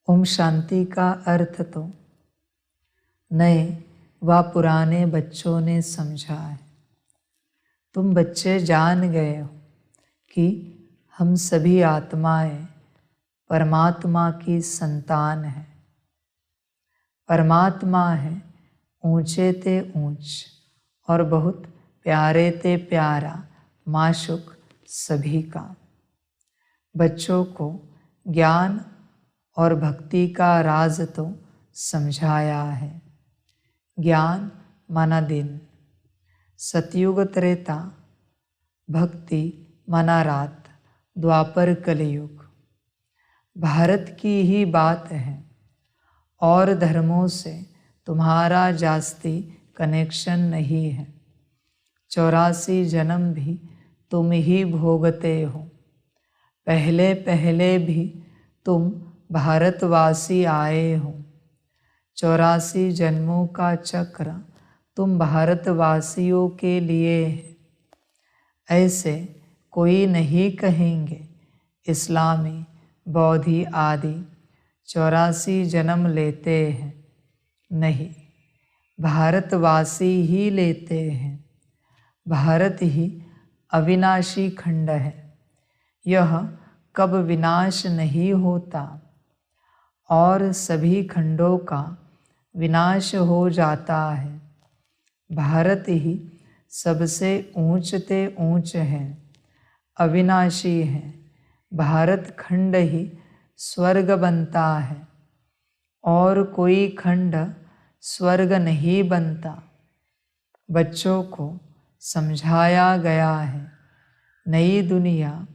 ओम शांति का अर्थ तो नए व पुराने बच्चों ने समझा है। तुम बच्चे जान गए हो कि हम सभी आत्माएं परमात्मा की संतान हैं। परमात्मा है ऊंचे ते ऊंच और बहुत प्यारे ते प्यारा माशुक सभी का। बच्चों को ज्ञान और भक्ति का राज तो समझाया है। ज्ञान माना दिन, सतयुग त्रेता, भक्ति माना रात, द्वापर कलयुग। भारत की ही बात है और धर्मों से तुम्हारा जास्ती कनेक्शन नहीं है। 84 जन्म भी तुम ही भोगते हो। पहले पहले भी तुम भारतवासी आए हो। 84 जन्मों का चक्र तुम भारतवासियों के लिए है। ऐसे कोई नहीं कहेंगे इस्लामी, बौद्धि आदि 84 जन्म लेते हैं। नहीं, भारतवासी ही लेते हैं। भारत ही अविनाशी खंड है। यह कब विनाश नहीं होता और सभी खंडों का विनाश हो जाता है। भारत ही सबसे ऊंचते ऊंच है, अविनाशी है। भारत खंड ही स्वर्ग बनता है, और कोई खंड स्वर्ग नहीं बनता। बच्चों को समझाया गया है, नई दुनिया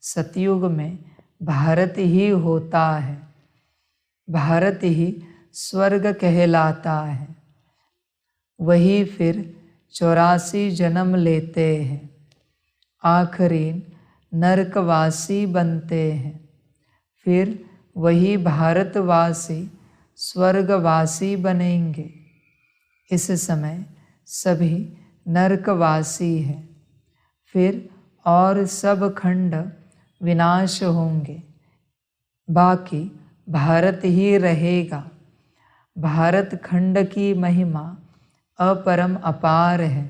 सतयुग में भारत ही होता है। भारत ही स्वर्ग कहलाता है। वही फिर 84 जन्म लेते हैं, आखिरी नरकवासी बनते हैं। फिर वही भारतवासी स्वर्गवासी बनेंगे। इस समय सभी नरकवासी हैं। फिर और सब खंड विनाश होंगे, बाकी भारत ही रहेगा। भारत खंड की महिमा अपरम अपार है।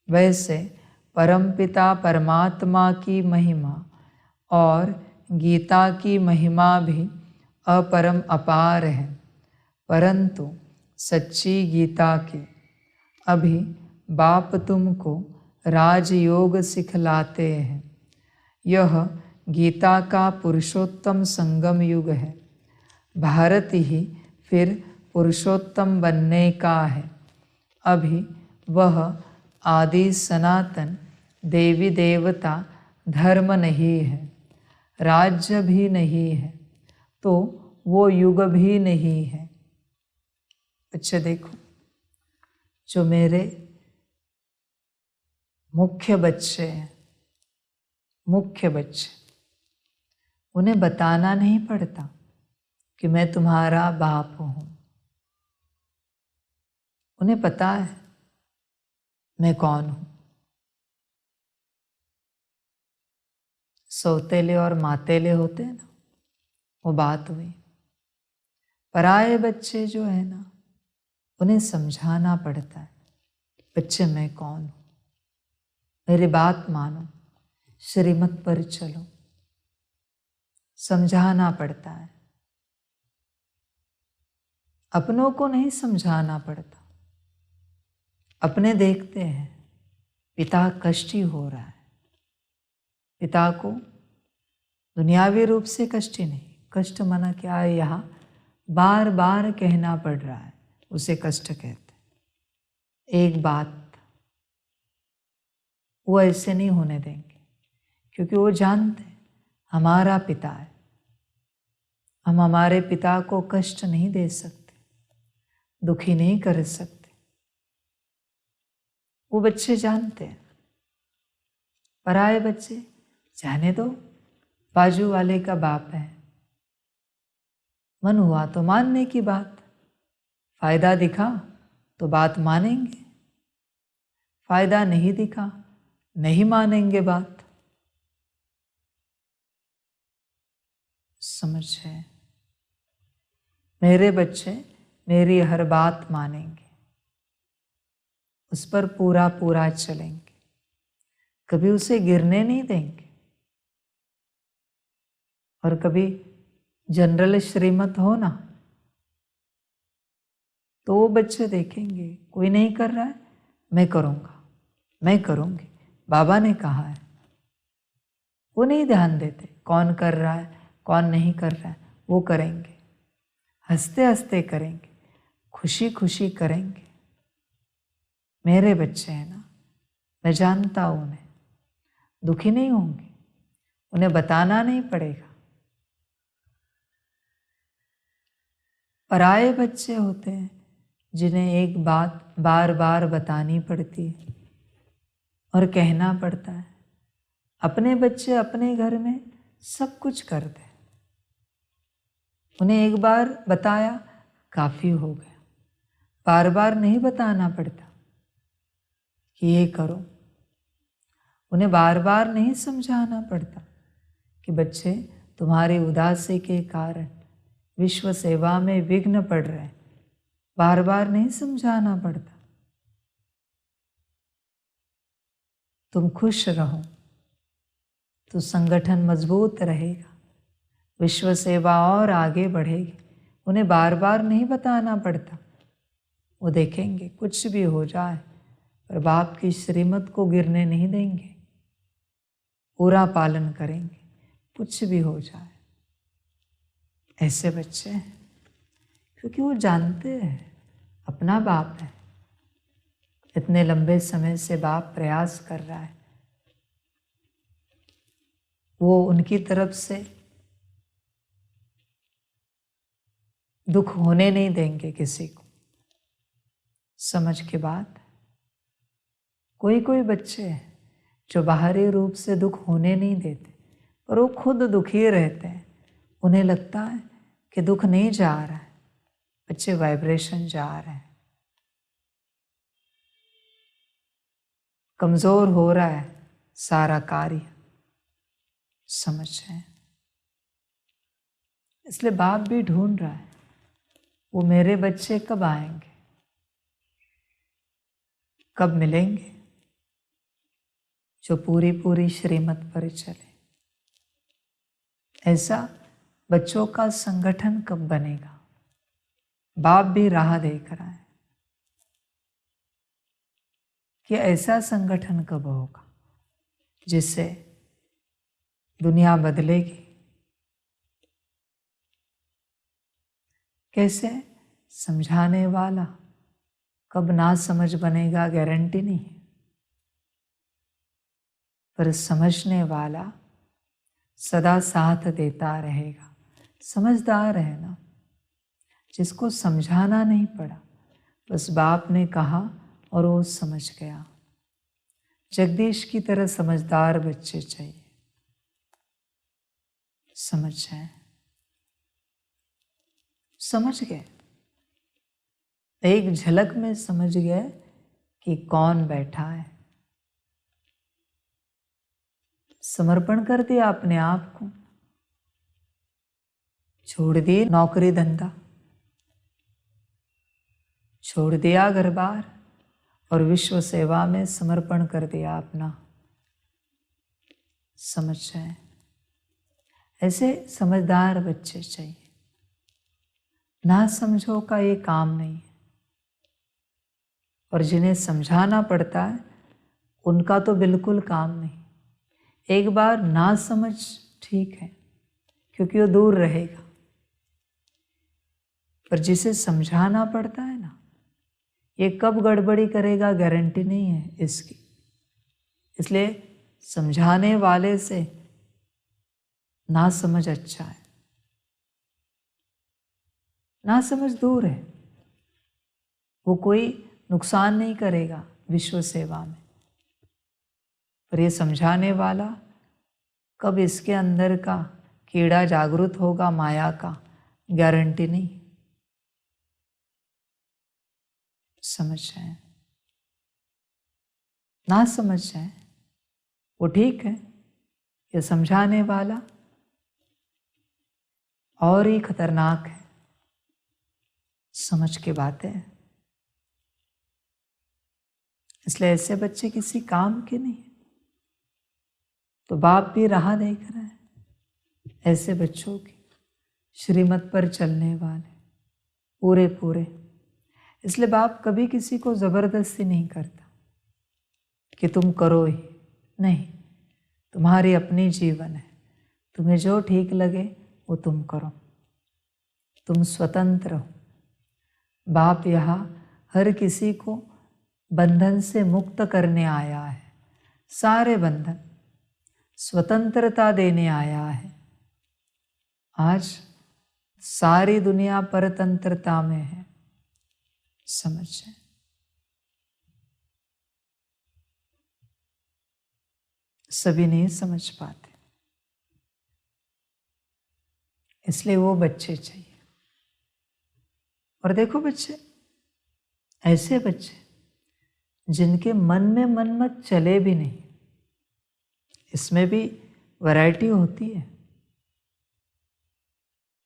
वैसे परमपिता परमात्मा की महिमा और गीता की महिमा भी अपरम अपार है, परंतु सच्ची गीता की अभी बाप तुमको राजयोग सिखलाते हैं। यह गीता का पुरुषोत्तम संगम युग है। भारत ही फिर पुरुषोत्तम बनने का है। अभी वह आदि सनातन देवी देवता धर्म नहीं है, राज्य भी नहीं है, तो वो युग भी नहीं है। अच्छा देखो, जो मेरे मुख्य बच्चे हैं, मुख्य बच्चे, उन्हें बताना नहीं पड़ता कि मैं तुम्हारा बाप हूँ। उन्हें पता है मैं कौन हूँ। सौतेले और मातेले होते हैं ना, वो बात हुई। पराये बच्चे जो है ना, उन्हें समझाना पड़ता है, बच्चे मैं कौन हूँ, मेरी बात मानो, श्रीमत पर चलो। समझाना पड़ता है। अपनों को नहीं समझाना पड़ता। अपने देखते हैं पिता कष्टी हो रहा है, पिता को दुनियावी रूप से कष्टी नहीं, कष्ट मना क्या है, यहाँ बार बार कहना पड़ रहा है, उसे कष्ट कहते हैं। एक बात वो ऐसे नहीं होने देंगे, क्योंकि वो जानते हैं हमारा पिता है, हम हमारे पिता को कष्ट नहीं दे सकते, दुखी नहीं कर सकते। वो बच्चे जानते हैं। पराये बच्चे जाने दो, बाजू वाले का बाप है, मन हुआ तो मानने की बात, फायदा दिखा तो बात मानेंगे, फायदा नहीं दिखा नहीं मानेंगे बात। समझ है? मेरे बच्चे मेरी हर बात मानेंगे, उस पर पूरा पूरा चलेंगे, कभी उसे गिरने नहीं देंगे। और कभी जनरल श्रीमत हो ना, तो वो बच्चे देखेंगे कोई नहीं कर रहा है, मैं करूँगा, मैं करूँगी, बाबा ने कहा है। वो नहीं ध्यान देते कौन कर रहा है कौन नहीं कर रहा है, वो करेंगे, हंसते हंसते करेंगे, खुशी खुशी करेंगे। मेरे बच्चे हैं ना, मैं जानता हूँ उन्हें, दुखी नहीं होंगे, उन्हें बताना नहीं पड़ेगा। पराये बच्चे होते हैं जिन्हें एक बात बार बार बतानी पड़ती है और कहना पड़ता है। अपने बच्चे अपने घर में सब कुछ करते हैं, उन्हें एक बार बताया काफ़ी हो गया, बार बार नहीं बताना पड़ता कि ये करो। उन्हें बार बार नहीं समझाना पड़ता कि बच्चे तुम्हारी उदासी के कारण विश्व सेवा में विघ्न पड़ रहे हैं, बार बार नहीं समझाना पड़ता। तुम खुश रहो तो संगठन मजबूत रहेगा, विश्व सेवा और आगे बढ़ेगी। उन्हें बार बार नहीं बताना पड़ता, वो देखेंगे कुछ भी हो जाए पर बाप की श्रीमत को गिरने नहीं देंगे, पूरा पालन करेंगे, कुछ भी हो जाए। ऐसे बच्चे हैं क्योंकि वो जानते हैं अपना बाप है, इतने लंबे समय से बाप प्रयास कर रहा है, वो उनकी तरफ से दुख होने नहीं देंगे किसी को। समझ के बाद कोई कोई बच्चे हैं जो बाहरी रूप से दुख होने नहीं देते, पर वो खुद दुखी रहते हैं। उन्हें लगता है कि दुख नहीं जा रहा है, बच्चे वाइब्रेशन जा रहे हैं, कमजोर हो रहा है सारा कार्य। समझ रहे, इसलिए बाप भी ढूंढ रहा है वो मेरे बच्चे कब आएंगे, कब मिलेंगे, जो पूरी पूरी श्रीमत पर चले। ऐसा बच्चों का संगठन कब बनेगा, बाप भी राह देख रहा है कि ऐसा संगठन कब होगा जिससे दुनिया बदलेगी। कैसे? समझाने वाला कब ना समझ बनेगा गारंटी नहीं है, पर समझने वाला सदा साथ देता रहेगा। समझदार है ना, जिसको समझाना नहीं पड़ा, बस बाप ने कहा और वो समझ गया। जगदीश की तरह समझदार बच्चे चाहिए। समझ जाए, समझ गए, एक झलक में समझ गए कि कौन बैठा है। समर्पण कर दिया अपने आप को, छोड़ दिए नौकरी धंधा, छोड़ दिया घर बार और विश्व सेवा में समर्पण कर दिया अपना। समझ जाए, ऐसे समझदार बच्चे चाहिए। ना समझो का ये काम नहीं है, और जिन्हें समझाना पड़ता है उनका तो बिल्कुल काम नहीं। एक बार ना समझ ठीक है क्योंकि वो दूर रहेगा, पर जिसे समझाना पड़ता है ना, ये कब गड़बड़ी करेगा गारंटी नहीं है इसकी। इसलिए समझाने वाले से ना समझ अच्छा है। ना समझ दूर है, वो कोई नुकसान नहीं करेगा विश्व सेवा में, पर ये समझाने वाला कब इसके अंदर का कीड़ा जागृत होगा माया का, गारंटी नहीं। समझ जाए, ना समझ जाए वो ठीक है, ये समझाने वाला और ही खतरनाक है। समझ के बातें, इसलिए ऐसे बच्चे किसी काम के नहीं, तो बाप भी राह देख रहा है ऐसे बच्चों की, श्रीमत पर चलने वाले पूरे पूरे। इसलिए बाप कभी किसी को जबरदस्ती नहीं करता कि तुम करो ही नहीं, तुम्हारी अपनी जीवन है, तुम्हें जो ठीक लगे वो तुम करो, तुम स्वतंत्र हो। बाप यहाँ हर किसी को बंधन से मुक्त करने आया है, सारे बंधन, स्वतंत्रता देने आया है। आज सारी दुनिया परतंत्रता में है। समझे, सभी नहीं समझ पाते, इसलिए वो बच्चे चाहिए। और देखो बच्चे, ऐसे बच्चे जिनके मन में मनमत चले भी नहीं, इसमें भी वैरायटी होती है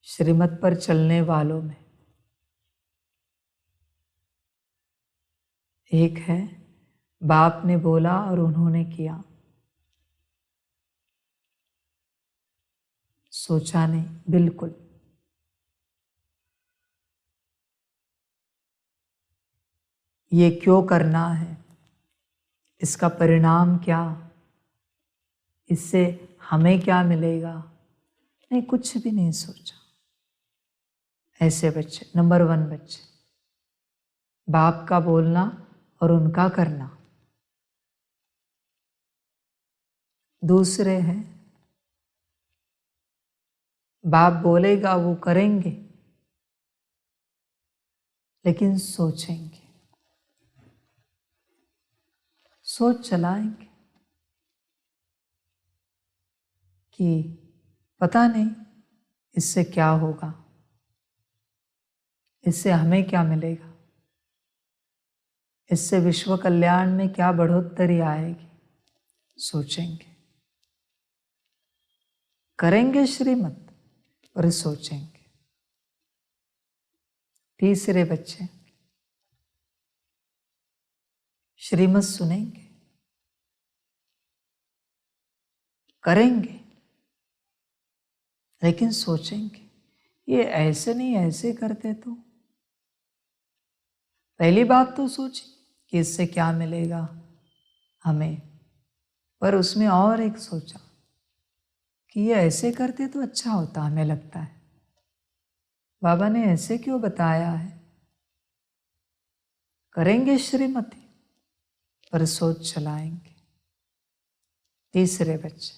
श्रीमत पर चलने वालों में। एक है बाप ने बोला और उन्होंने किया, सोचा नहीं, बिल्कुल। ये क्यों करना है इसका परिणाम क्या, इससे हमें क्या मिलेगा, नहीं, कुछ भी नहीं सोचा। ऐसे बच्चे, नंबर 1 बच्चे, बाप का बोलना और उनका करना। दूसरे हैं, बाप बोलेगा वो करेंगे, लेकिन सोचेंगे, सोच चलाएंगे कि पता नहीं इससे क्या होगा, इससे हमें क्या मिलेगा, इससे विश्व कल्याण में क्या बढ़ोतरी आएगी। सोचेंगे, करेंगे श्रीमत और सोचेंगे। तीसरे बच्चे, श्रीमत सुनेंगे, करेंगे, लेकिन सोचेंगे ये ऐसे नहीं, ऐसे करते तो। पहली बात तो सोची कि इससे क्या मिलेगा हमें, पर उसमें और एक सोचा कि ये ऐसे करते तो अच्छा होता, हमें लगता है बाबा ने ऐसे क्यों बताया है। करेंगे श्रीमती पर सोच चलाएंगे। तीसरे बच्चे,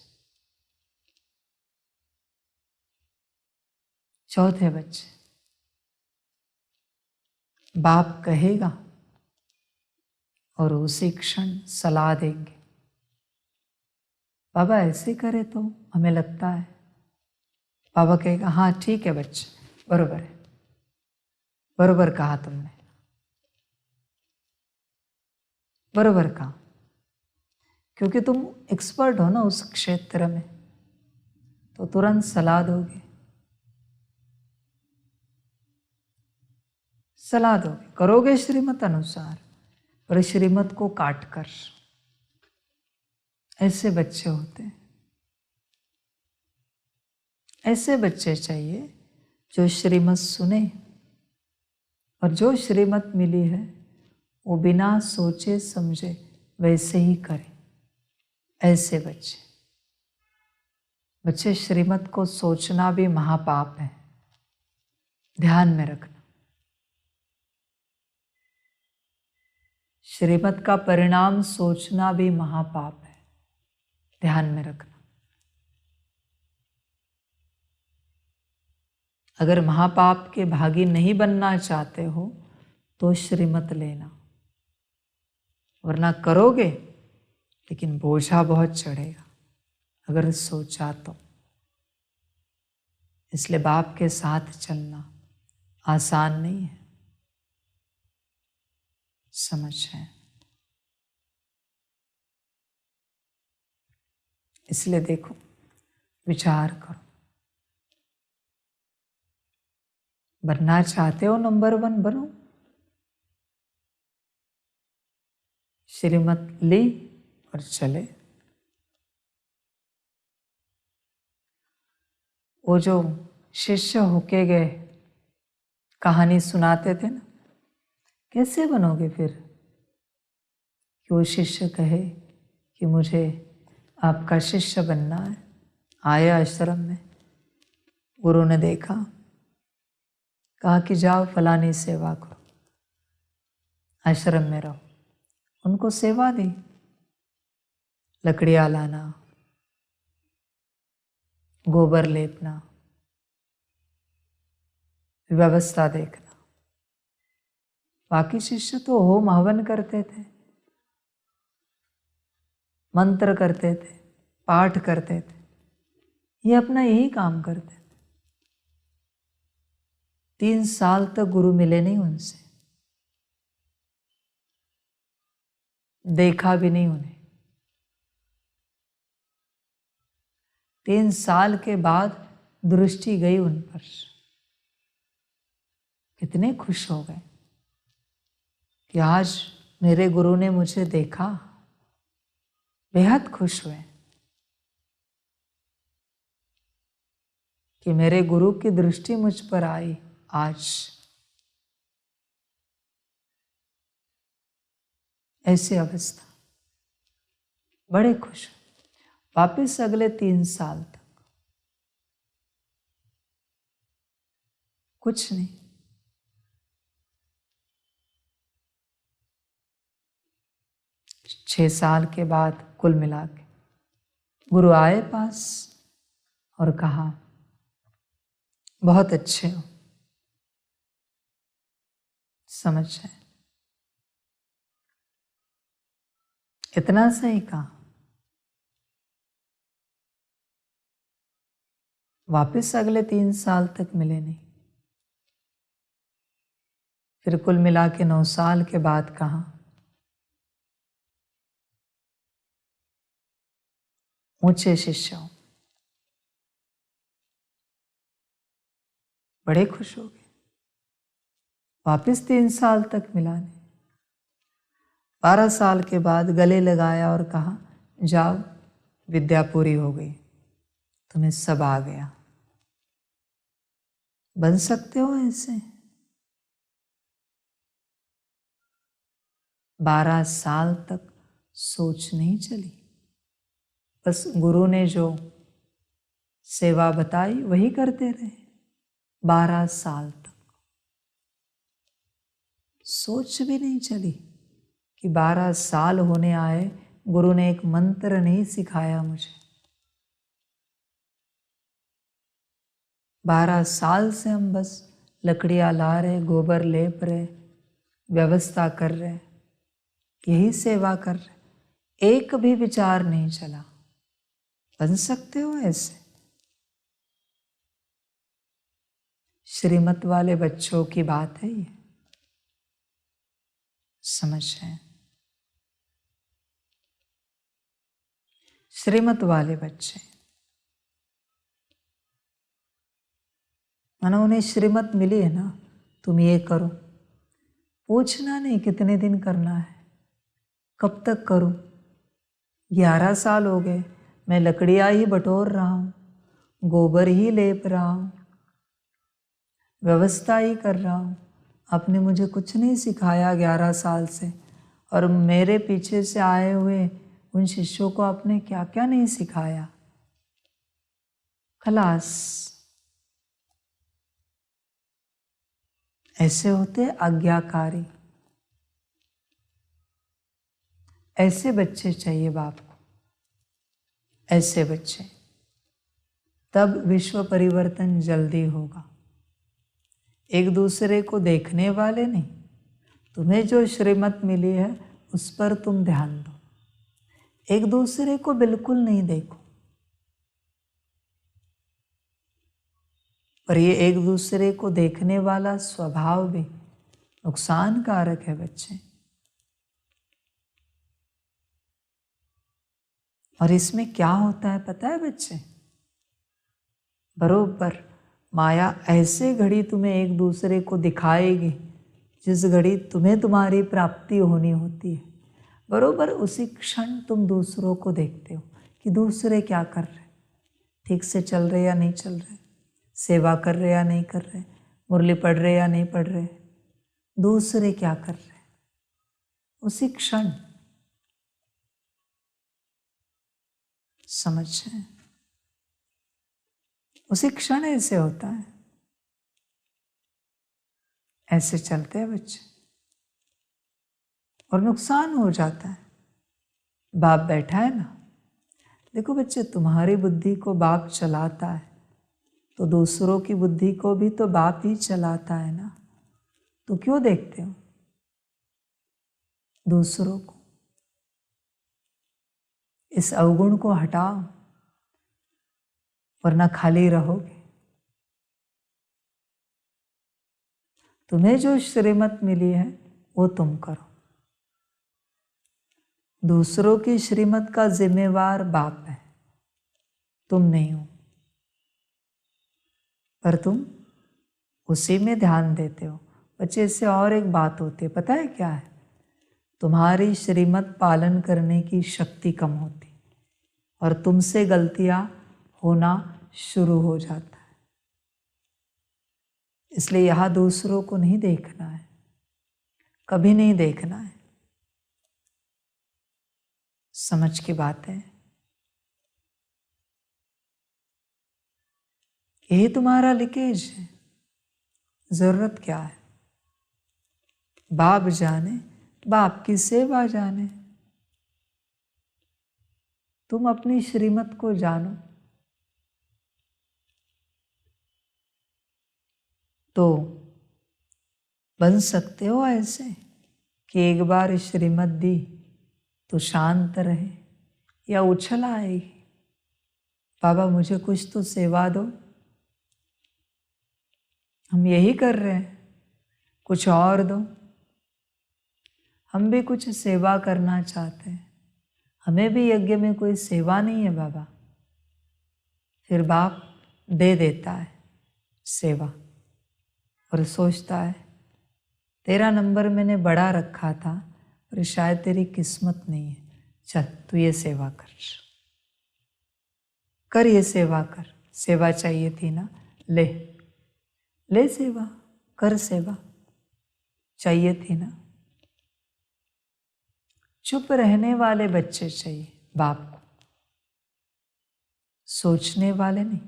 चौथे बच्चे, बाप कहेगा और उसी क्षण सलाह देंगे, बाबा ऐसे करे तो हमें लगता है। बाबा कहेगा हाँ ठीक है बच्चे, बरोबर है, बरोबर कहा तुमने, बरोबर कहा, क्योंकि तुम एक्सपर्ट हो ना उस क्षेत्र में, तो तुरंत सलाह दोगे, सलाह दोगे, करोगे श्रीमत अनुसार और श्रीमत को काट कर। ऐसे बच्चे होते हैं, ऐसे बच्चे चाहिए जो श्रीमत सुने और जो श्रीमत मिली है वो बिना सोचे समझे वैसे ही करे। ऐसे बच्चे, बच्चे श्रीमत को सोचना भी महापाप है, ध्यान में रखना। श्रीमत का परिणाम सोचना भी महापाप है, ध्यान में रखना। अगर महापाप के भागी नहीं बनना चाहते हो तो श्रीमत लेना, वरना करोगे लेकिन बोझा बहुत चढ़ेगा अगर सोचा तो। इसलिए बाप के साथ चलना आसान नहीं है, समझ है। इसलिए देखो, विचार करो, बनना चाहते हो नंबर 1 बनो। श्रीमत ली और चले। वो जो शिष्य होके गए, कहानी सुनाते थे ना, कैसे बनोगे फिर कि वो शिष्य कहे कि मुझे आपका शिष्य बनना है। आए आश्रम में, गुरु ने देखा, कहा कि जाओ फलानी सेवा करो, आश्रम में रहो। उनको सेवा दी, लकड़ियाँ लाना, गोबर लेपना, व्यवस्था देखना। बाकी शिष्य तो होम हवन करते थे, मंत्र करते थे, पाठ करते थे, ये अपना यही काम करते थे। 3 साल तक गुरु मिले नहीं उनसे, देखा भी नहीं उन्हें। 3 साल के बाद दृष्टि गई उन पर, कितने खुश हो गए कि आज मेरे गुरु ने मुझे देखा, बेहद खुश हुए कि मेरे गुरु की दृष्टि मुझ पर आई। आज ऐसी अवस्था, बड़े खुश। वापस अगले 3 साल तक कुछ नहीं। 6 साल के बाद कुल मिला के गुरु आए पास और कहा, बहुत अच्छे हो, समझ है। इतना सही कहा। वापस अगले 3 साल तक मिले नहीं। फिर कुल मिला के 9 साल के बाद कहा, ऊंचे शिष्य हो। बड़े खुश हो गए। वापस 3 साल तक मिला नहीं। 12 साल के बाद गले लगाया और कहा, जाओ, विद्या पूरी हो गई, तुम्हें सब आ गया, बन सकते हो ऐसे। 12 साल तक सोच नहीं चली। बस गुरु ने जो सेवा बताई वही करते रहे। 12 साल तक सोच भी नहीं चली कि 12 साल होने आए, गुरु ने एक मंत्र नहीं सिखाया मुझे। 12 साल से हम बस लकड़ियाँ ला रहे, गोबर लेप रहे, व्यवस्था कर रहे, यही सेवा कर रहे। एक भी विचार नहीं चला, बन सकते हो ऐसे। श्रीमत वाले बच्चों की बात है ये, समझ है। श्रीमत वाले बच्चे, मानो उन्हें श्रीमत मिली है ना, तुम ये करो, पूछना नहीं कितने दिन करना है, कब तक करूं। 11 साल हो गए, मैं लकड़ियाँ ही बटोर रहा हूँ, गोबर ही लेप रहा हूँ, व्यवस्था ही कर रहा हूँ। आपने मुझे कुछ नहीं सिखाया 11 साल से, और मेरे पीछे से आए हुए उन शिष्यों को आपने क्या क्या नहीं सिखाया। खलास। ऐसे होते आज्ञाकारी। ऐसे बच्चे चाहिए बाप को, ऐसे बच्चे, तब विश्व परिवर्तन जल्दी होगा। एक दूसरे को देखने वाले नहीं, तुम्हें जो श्रीमत मिली है उस पर तुम ध्यान दो। एक दूसरे को बिल्कुल नहीं देखो। पर ये एक दूसरे को देखने वाला स्वभाव भी नुकसानकारक है बच्चे। और इसमें क्या होता है पता है बच्चे? बरोबर माया ऐसे घड़ी तुम्हें एक दूसरे को दिखाएगी जिस घड़ी तुम्हें तुम्हारी प्राप्ति होनी होती है। बरोबर उसी क्षण तुम दूसरों को देखते हो कि दूसरे क्या कर रहे, ठीक से चल रहे या नहीं चल रहे, सेवा कर रहे या नहीं कर रहे, मुरली पढ़ रहे या नहीं पढ़ रहे, दूसरे क्या कर रहे। उसी क्षण समझ है, उसी क्षण ऐसे होता है। ऐसे चलते हैं बच्चे और नुकसान हो जाता है। बाप बैठा है ना, देखो बच्चे, तुम्हारी बुद्धि को बाप चलाता है तो दूसरों की बुद्धि को भी तो बाप ही चलाता है ना। तो क्यों देखते हो दूसरों को? इस अवगुण को हटाओ, वरना खाली रहोगे। तुम्हें जो श्रीमत मिली है वो तुम करो। दूसरों की श्रीमत का जिम्मेवार बाप है, तुम नहीं हो। पर तुम उसी में ध्यान देते हो। बच्चे, इससे और एक बात होती है, पता है क्या है? तुम्हारी श्रीमत पालन करने की शक्ति कम होती और तुमसे गलतियां होना शुरू हो जाता है। इसलिए यहाँ दूसरों को नहीं देखना है, कभी नहीं देखना है। समझ की बात है। यही तुम्हारा लीकेज है। जरूरत क्या है? बाप जाने, बाप की सेवा जाने। तुम अपनी श्रीमत को जानो तो बन सकते हो ऐसे कि एक बार श्रीमत दी तो शांत रहे या उछल आएगी। बाबा मुझे कुछ तो सेवा दो। हम यही कर रहे हैं, कुछ और दो। हम भी कुछ सेवा करना चाहते हैं, हमें भी यज्ञ में कोई सेवा नहीं है बाबा। फिर बाप दे देता है सेवा और सोचता है तेरा नंबर मैंने बड़ा रखा था पर शायद तेरी किस्मत नहीं है, चल तू ये सेवा कर ये सेवा कर। सेवा चाहिए थी ना, ले ले सेवा कर, सेवा चाहिए थी ना। चुप रहने वाले बच्चे चाहिए बाप को, सोचने वाले नहीं।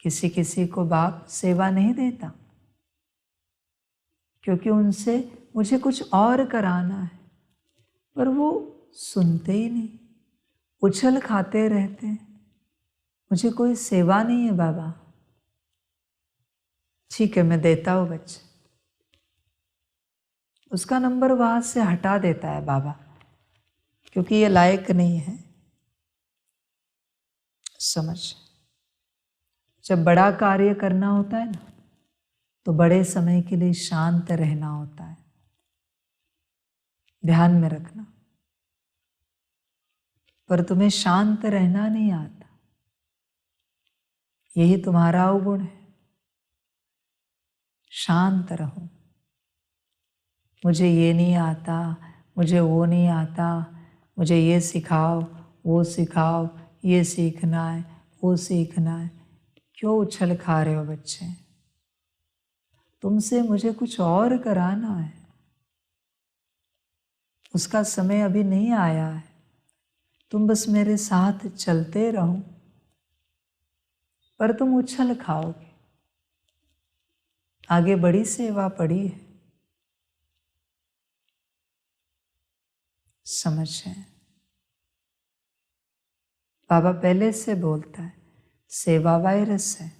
किसी किसी को बाप सेवा नहीं देता क्योंकि उनसे मुझे कुछ और कराना है, पर वो सुनते ही नहीं, उछल खाते रहते हैं। मुझे कोई सेवा नहीं है बाबा। ठीक है मैं देता हूँ बच्चे। उसका नंबर वहां से हटा देता है बाबा क्योंकि ये लायक नहीं है। समझ, जब बड़ा कार्य करना होता है ना तो बड़े समय के लिए शांत रहना होता है, ध्यान में रखना। पर तुम्हें शांत रहना नहीं आता, यही तुम्हारा अवगुण है। शांत रहो। मुझे ये नहीं आता, मुझे वो नहीं आता, मुझे ये सिखाओ वो सिखाओ, ये सीखना है वो सीखना है। क्यों उछल खा रहे हो बच्चे? तुमसे मुझे कुछ और कराना है, उसका समय अभी नहीं आया है। तुम बस मेरे साथ चलते रहो, पर तुम उछल खाओगे। आगे बड़ी सेवा पड़ी है। समझ है? बाबा पहले से बोलता है सेवा वायरस है,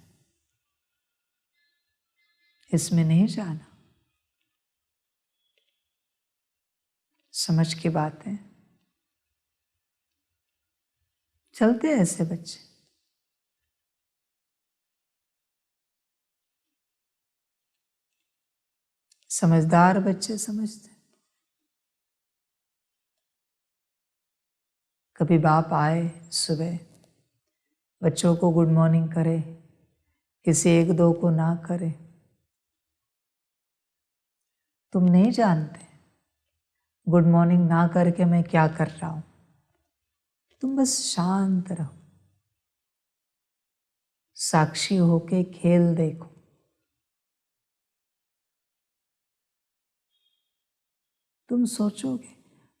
इसमें नहीं जाना। समझ की बात है। चलते हैं ऐसे बच्चे। समझदार बच्चे समझते। कभी बाप आए सुबह, बच्चों को गुड मॉर्निंग करे, किसी एक दो को ना करे। तुम नहीं जानते गुड मॉर्निंग ना करके मैं क्या कर रहा हूं। तुम बस शांत रहो, साक्षी होके खेल देखो। तुम सोचोगे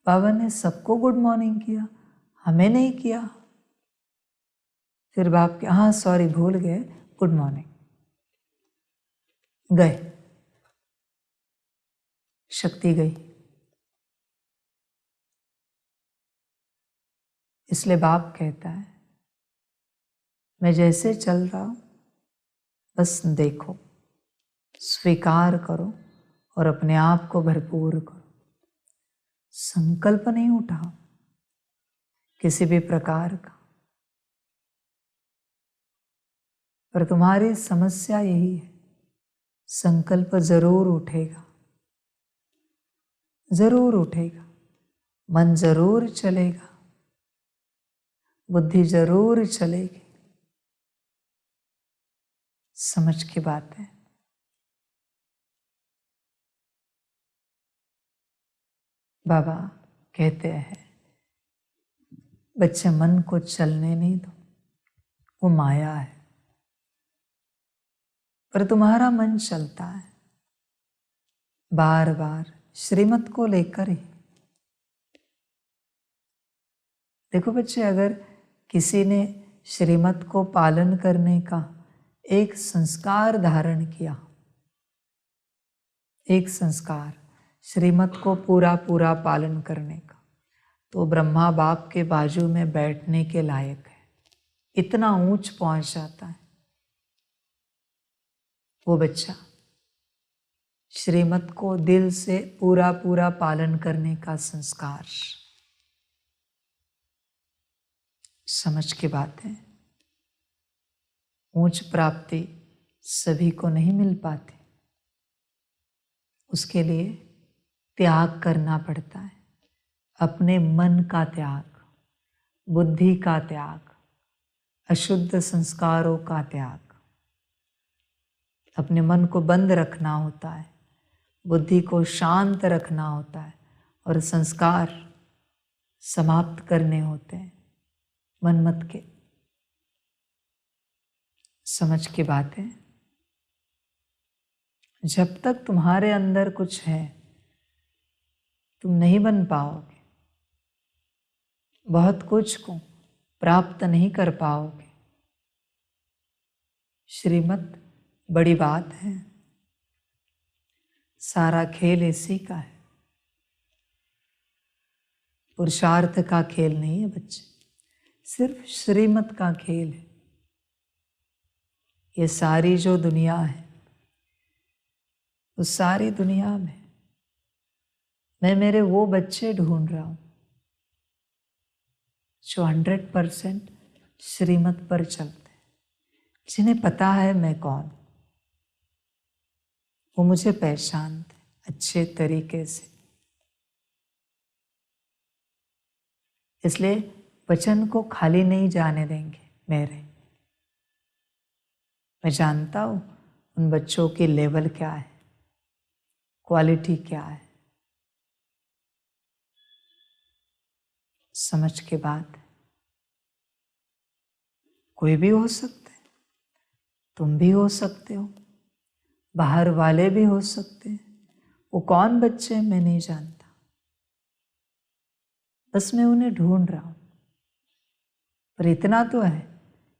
बाबा ने सबको गुड मॉर्निंग किया, हमें नहीं किया। फिर बाप के हाँ सॉरी भूल गए, गुड मॉर्निंग, गए, शक्ति गई। इसलिए बाप कहता है मैं जैसे चल रहा हूं बस देखो, स्वीकार करो और अपने आप को भरपूर करो। संकल्प नहीं उठाओ किसी भी प्रकार का। पर तुम्हारी समस्या यही है, संकल्प जरूर उठेगा, जरूर उठेगा, मन जरूर चलेगा, बुद्धि जरूर चलेगी। समझ की बात है। बाबा कहते हैं बच्चे मन को चलने नहीं दो, वो माया है। पर तुम्हारा मन चलता है, बार बार श्रीमत को लेकर ही। देखो बच्चे, अगर किसी ने श्रीमत को पालन करने का एक संस्कार धारण किया, एक संस्कार श्रीमत को पूरा पूरा पालन करने का, तो ब्रह्मा बाप के बाजू में बैठने के लायक है, इतना ऊंच पहुंच जाता है वो बच्चा। श्रीमत को दिल से पूरा पूरा पालन करने का संस्कार। समझ की बात है। ऊंच प्राप्ति सभी को नहीं मिल पाती, उसके लिए त्याग करना पड़ता है। अपने मन का त्याग, बुद्धि का त्याग, अशुद्ध संस्कारों का त्याग। अपने मन को बंद रखना होता है, बुद्धि को शांत रखना होता है और संस्कार समाप्त करने होते हैं मनमत के। समझ की बात है। जब तक तुम्हारे अंदर कुछ है, तुम नहीं बन पाओगे, बहुत कुछ को प्राप्त नहीं कर पाओगे। श्रीमत बड़ी बात है, सारा खेल इसी का है। पुरुषार्थ का खेल नहीं है बच्चे, सिर्फ श्रीमत का खेल है। ये सारी जो दुनिया है, उस सारी दुनिया में मैं मेरे वो बच्चे ढूंढ रहा हूं जो 100% श्रीमत पर चलते हैं, जिन्हें पता है मैं कौन, वो मुझे पहचानते अच्छे तरीके से। इसलिए वचन को खाली नहीं जाने देंगे मेरे। मैं जानता हूं उन बच्चों की लेवल क्या है, क्वालिटी क्या है। समझ के बाद कोई भी हो सकते हैं, तुम भी हो सकते हो, बाहर वाले भी हो सकते हैं। वो कौन बच्चे मैं नहीं जानता, बस मैं उन्हें ढूंढ रहा हूं। पर इतना तो है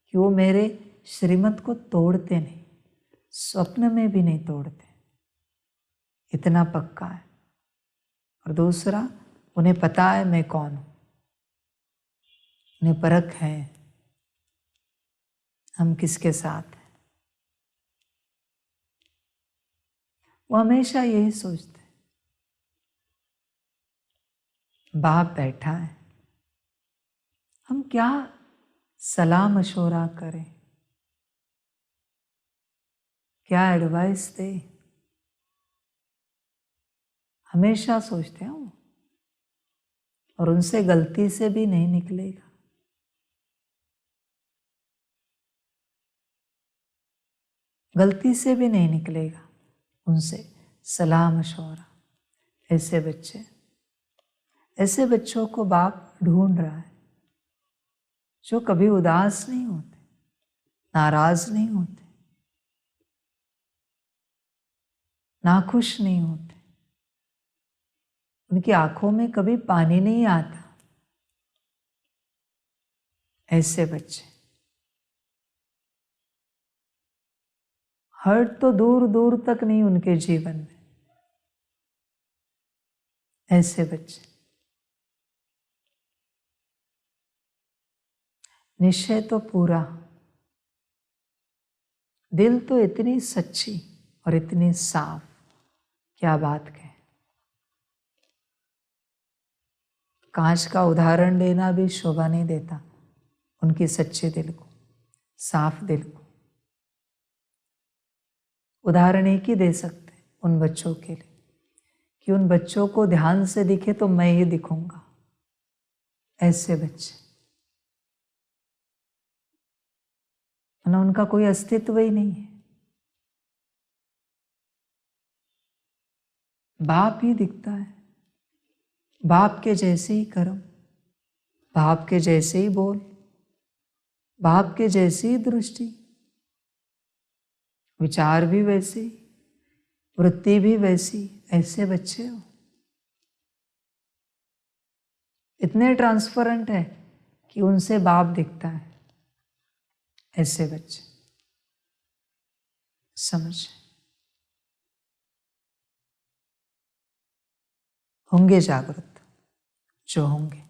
कि वो मेरे श्रीमत को तोड़ते नहीं, स्वप्न में भी नहीं तोड़ते, इतना पक्का है। और दूसरा, उन्हें पता है मैं कौन हूं, उन्हें परख है हम किसके साथ हैं। वो हमेशा यही सोचते हैं, बाप बैठा है, हम क्या सलाह मशवरा करें, क्या एडवाइस दे, हमेशा सोचते हैं वो। और उनसे गलती से भी नहीं निकलेगा। गलती से भी नहीं निकलेगा उनसे सलाह मशवरा। ऐसे बच्चों को बाप ढूंढ रहा है, जो कभी उदास नहीं होते, नाराज नहीं होते, नाखुश नहीं होते, उनकी आंखों में कभी पानी नहीं आता। ऐसे बच्चे हर्ट तो दूर दूर तक नहीं उनके जीवन में। ऐसे बच्चे निश्चय तो पूरा, दिल तो इतनी सच्ची और इतनी साफ, क्या बात कहे। कांच का उदाहरण लेना भी शोभा नहीं देता उनकी सच्चे दिल को, साफ दिल को। उदाहरण एक ही दे सकते हैं उन बच्चों के लिए कि उन बच्चों को ध्यान से दिखे तो मैं ही दिखूंगा। ऐसे बच्चे, ना उनका कोई अस्तित्व ही नहीं है, बाप ही दिखता है। बाप के जैसे ही कर्म, बाप के जैसे ही बोल, बाप के जैसी ही दृष्टि, विचार भी वैसे, वृत्ति भी वैसी। ऐसे बच्चे हो इतने ट्रांसपेरेंट है कि उनसे बाप दिखता है। ऐसे बच्चे समझ होंगे जागृत, जो होंगे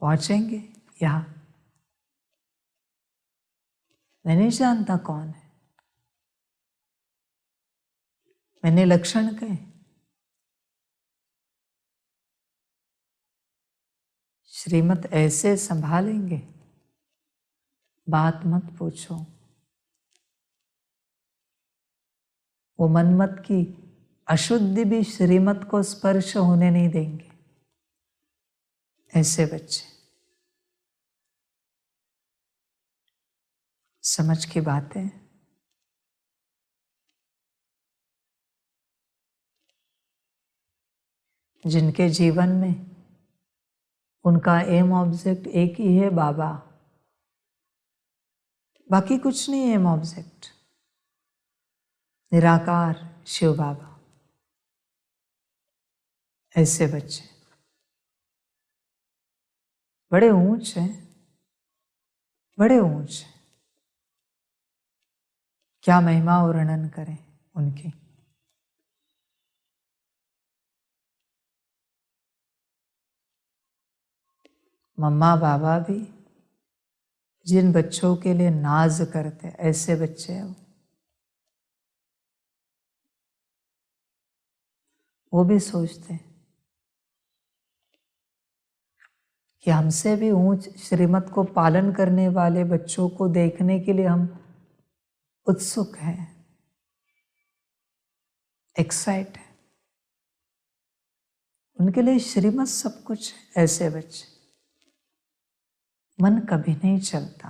पहुंचेंगे यहाँ। मैं नहीं जानता कौन है, मैंने लक्षण कहे, श्रीमत ऐसे संभालेंगे, बात मत पूछो। वो मनमत की अशुद्धि भी श्रीमत को स्पर्श होने नहीं देंगे। ऐसे बच्चे समझ की बातें। जिनके जीवन में उनका एम ऑब्जेक्ट एक ही है, बाबा, बाकी कुछ नहीं है एम ऑब्जेक्ट, निराकार शिव बाबा। ऐसे बच्चे बड़े ऊंच हैं, बड़े ऊंच हैं। क्या महिमा वर्णन करें उनकी। मम्मा बाबा भी जिन बच्चों के लिए नाज करते, ऐसे बच्चे हैं वो भी सोचते कि हमसे भी ऊंच श्रीमत को पालन करने वाले बच्चों को देखने के लिए हम उत्सुक हैं, एक्साइट है। उनके लिए श्रीमत सब कुछ है। ऐसे बच्चे मन कभी नहीं चलता,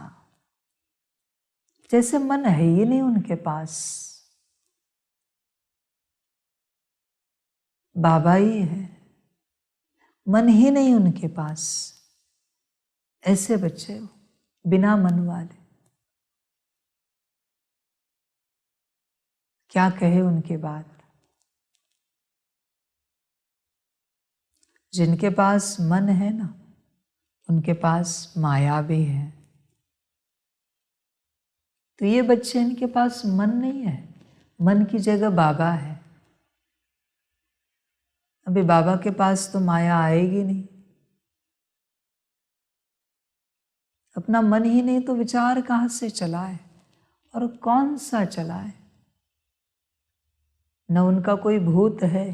जैसे मन है ही नहीं उनके पास, बाबा ही है, मन ही नहीं उनके पास। ऐसे बच्चे बिना मन वाले, क्या कहे उनकी बात। जिनके पास मन है ना, उनके पास माया भी है। तो ये बच्चे, इनके पास मन नहीं है, मन की जगह बाबा है। अभी बाबा के पास तो माया आएगी नहीं, अपना मन ही नहीं तो विचार कहाँ से चलाए, और कौन सा चलाए। न उनका कोई भूत है,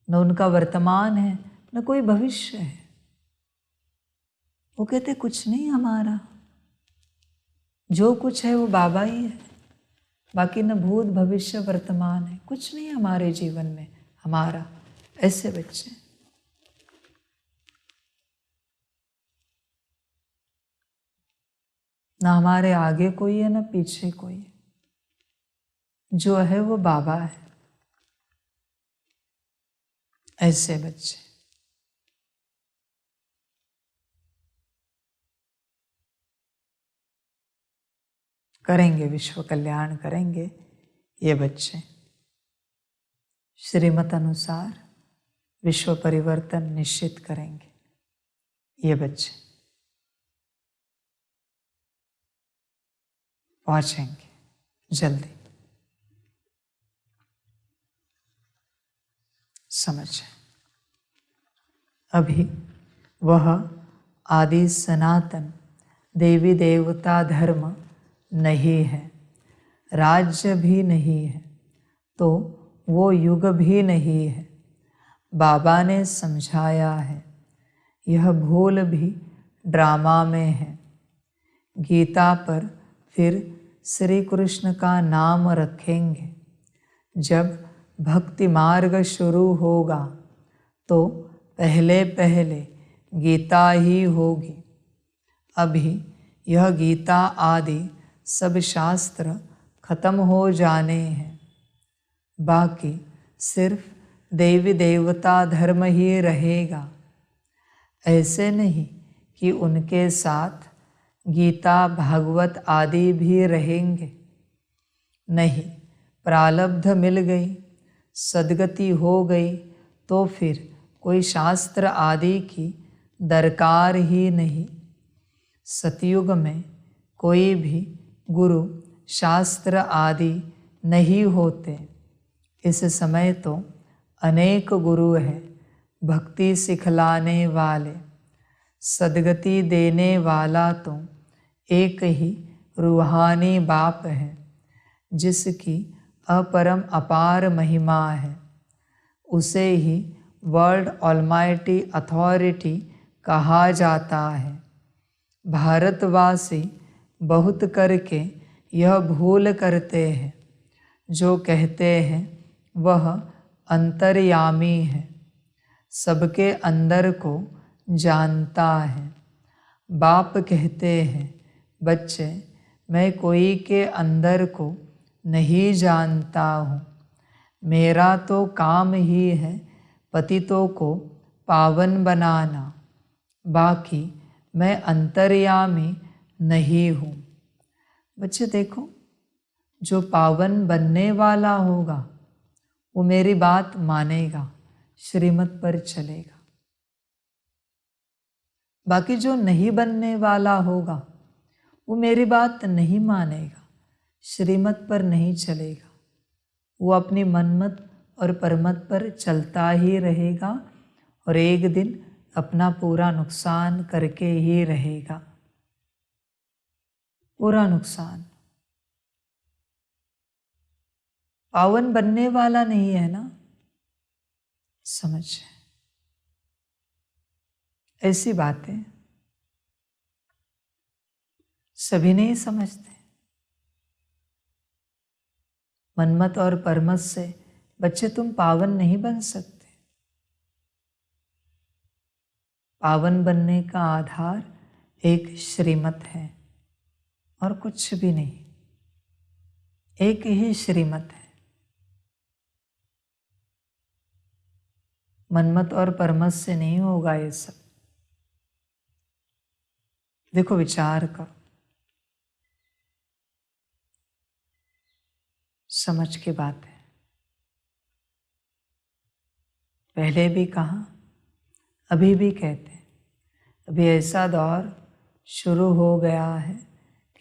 न उनका वर्तमान है, न कोई भविष्य है। वो कहते कुछ नहीं हमारा, जो कुछ है वो बाबा ही है, बाकी न भूत भविष्य वर्तमान है, कुछ नहीं हमारे जीवन में हमारा। ऐसे बच्चे ना हमारे आगे कोई है, ना पीछे कोई है, जो है वो बाबा है। ऐसे बच्चे करेंगे, विश्व कल्याण करेंगे। ये बच्चे श्रीमत अनुसार विश्व परिवर्तन निश्चित करेंगे। ये बच्चे पहुंचेंगे जल्दी। समझें, अभी वह आदि सनातन देवी देवता धर्म नहीं है, राज्य भी नहीं है, तो वो युग भी नहीं है। बाबा ने समझाया है, यह भूल भी ड्रामा में है। गीता पर फिर श्री कृष्ण का नाम रखेंगे। जब भक्ति मार्ग शुरू होगा तो पहले पहले गीता ही होगी। अभी यह गीता आदि सब शास्त्र खत्म हो जाने हैं, बाकी सिर्फ देवी देवता धर्म ही रहेगा। ऐसे नहीं कि उनके साथ गीता भागवत आदि भी रहेंगे। नहीं, प्रारब्ध मिल गई, सद्गति हो गई तो फिर कोई शास्त्र आदि की दरकार ही नहीं। सतयुग में कोई भी गुरु शास्त्र आदि नहीं होते। इस समय तो अनेक गुरु हैं भक्ति सिखलाने वाले। सदगति देने वाला तो एक ही रूहानी बाप है, जिसकी अपरम अपार महिमा है। उसे ही वर्ल्ड ऑलमाइटी अथॉरिटी कहा जाता है। भारतवासी बहुत करके यह भूल करते हैं, जो कहते हैं वह अंतर्यामी है, सबके अंदर को जानता है। बाप कहते हैं, बच्चे मैं कोई के अंदर को नहीं जानता हूँ। मेरा तो काम ही है पतितों को पावन बनाना, बाकी मैं अंतर्यामी नहीं हूँ। बच्चे देखो, जो पावन बनने वाला होगा वो मेरी बात मानेगा, श्रीमत पर चलेगा। बाकी जो नहीं बनने वाला होगा वो मेरी बात नहीं मानेगा, श्रीमत पर नहीं चलेगा। वो अपनी मनमत और परमत पर चलता ही रहेगा और एक दिन अपना पूरा नुकसान करके ही रहेगा। पूरा नुकसान। पावन बनने वाला नहीं है ना, समझ। ऐसी बातें सभी नहीं समझते। मनमत और परमत से बच्चे तुम पावन नहीं बन सकते। पावन बनने का आधार एक श्रीमत है और कुछ भी नहीं। एक ही श्रीमत है। मनमत और परमत से नहीं होगा ये सब। देखो, विचार करो, समझ की बात है। पहले भी कहा, अभी भी कहते हैं, अभी ऐसा दौर शुरू हो गया है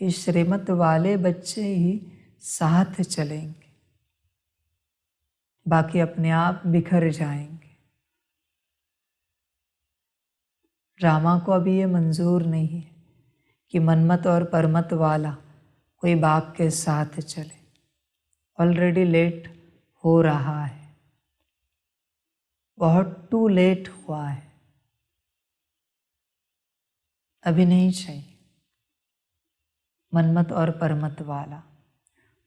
कि श्रीमत वाले बच्चे ही साथ चलेंगे, बाकी अपने आप बिखर जाएंगे। ड्रामा को अभी ये मंजूर नहीं है कि मनमत और परमत वाला कोई बाप के साथ चले। ऑलरेडी लेट हो रहा है, बहुत टू लेट हुआ है। अभी नहीं चाहिए। मनमत और परमत वाला,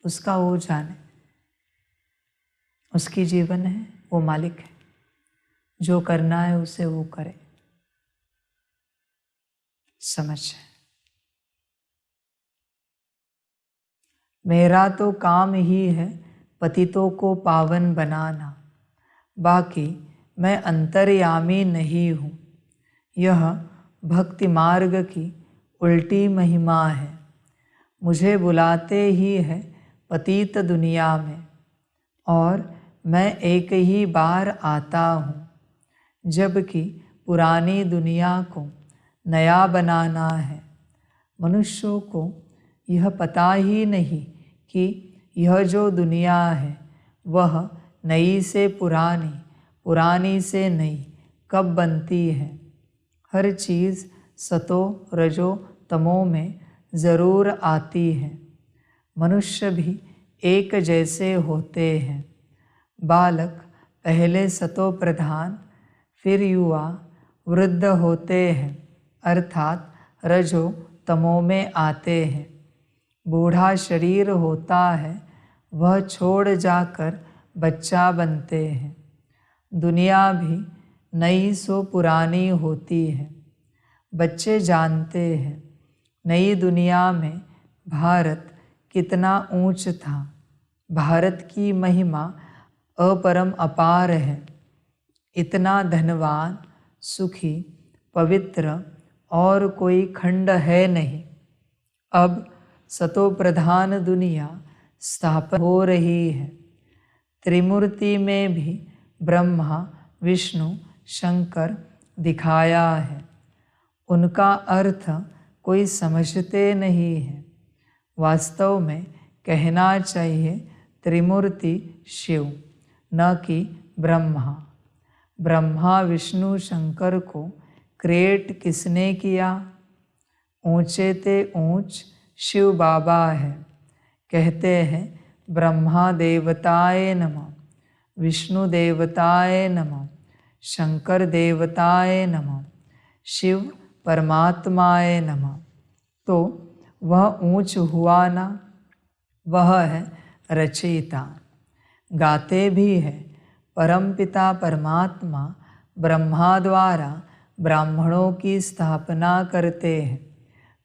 उसका वो जाने, उसकी जीवन है, वो मालिक है। जो करना है उसे वो करे। समझ। मेरा तो काम ही है पतितों को पावन बनाना, बाकी मैं अंतर्यामी नहीं हूँ। यह भक्ति मार्ग की उल्टी महिमा है। मुझे बुलाते ही है पतित दुनिया में, और मैं एक ही बार आता हूँ, जबकि पुरानी दुनिया को नया बनाना है। मनुष्यों को यह पता ही नहीं कि यह जो दुनिया है वह नई से पुरानी, पुरानी से नई कब बनती है। हर चीज़ सतो रजो तमो में ज़रूर आती है। मनुष्य भी एक जैसे होते हैं। बालक पहले सतो प्रधान, फिर युवा, वृद्ध होते हैं, अर्थात रजो तमो में आते हैं। बूढ़ा शरीर होता है, वह छोड़ जाकर बच्चा बनते हैं। दुनिया भी नई सो पुरानी होती है। बच्चे जानते हैं नई दुनिया में भारत कितना ऊंच था। भारत की महिमा अपरम अपार है। इतना धनवान, सुखी, पवित्र और कोई खंड है नहीं। अब सतो प्रधान दुनिया स्थापित हो रही है। त्रिमूर्ति में भी ब्रह्मा, विष्णु, शंकर दिखाया है। उनका अर्थ कोई समझते नहीं है। वास्तव में कहना चाहिए त्रिमूर्ति शिव, न कि ब्रह्मा। ब्रह्मा विष्णु शंकर को क्रिएट किसने किया? ऊंचे ते ऊंच शिव बाबा है। कहते हैं ब्रह्मा देवताय नमः, विष्णु देवताय नमः, शंकर देवताय नमः, शिव परमात्माय नमः। तो वह ऊंच हुआ ना? वह है रचयिता। गाते भी है परमपिता परमात्मा ब्रह्मा द्वारा ब्राह्मणों की स्थापना करते हैं।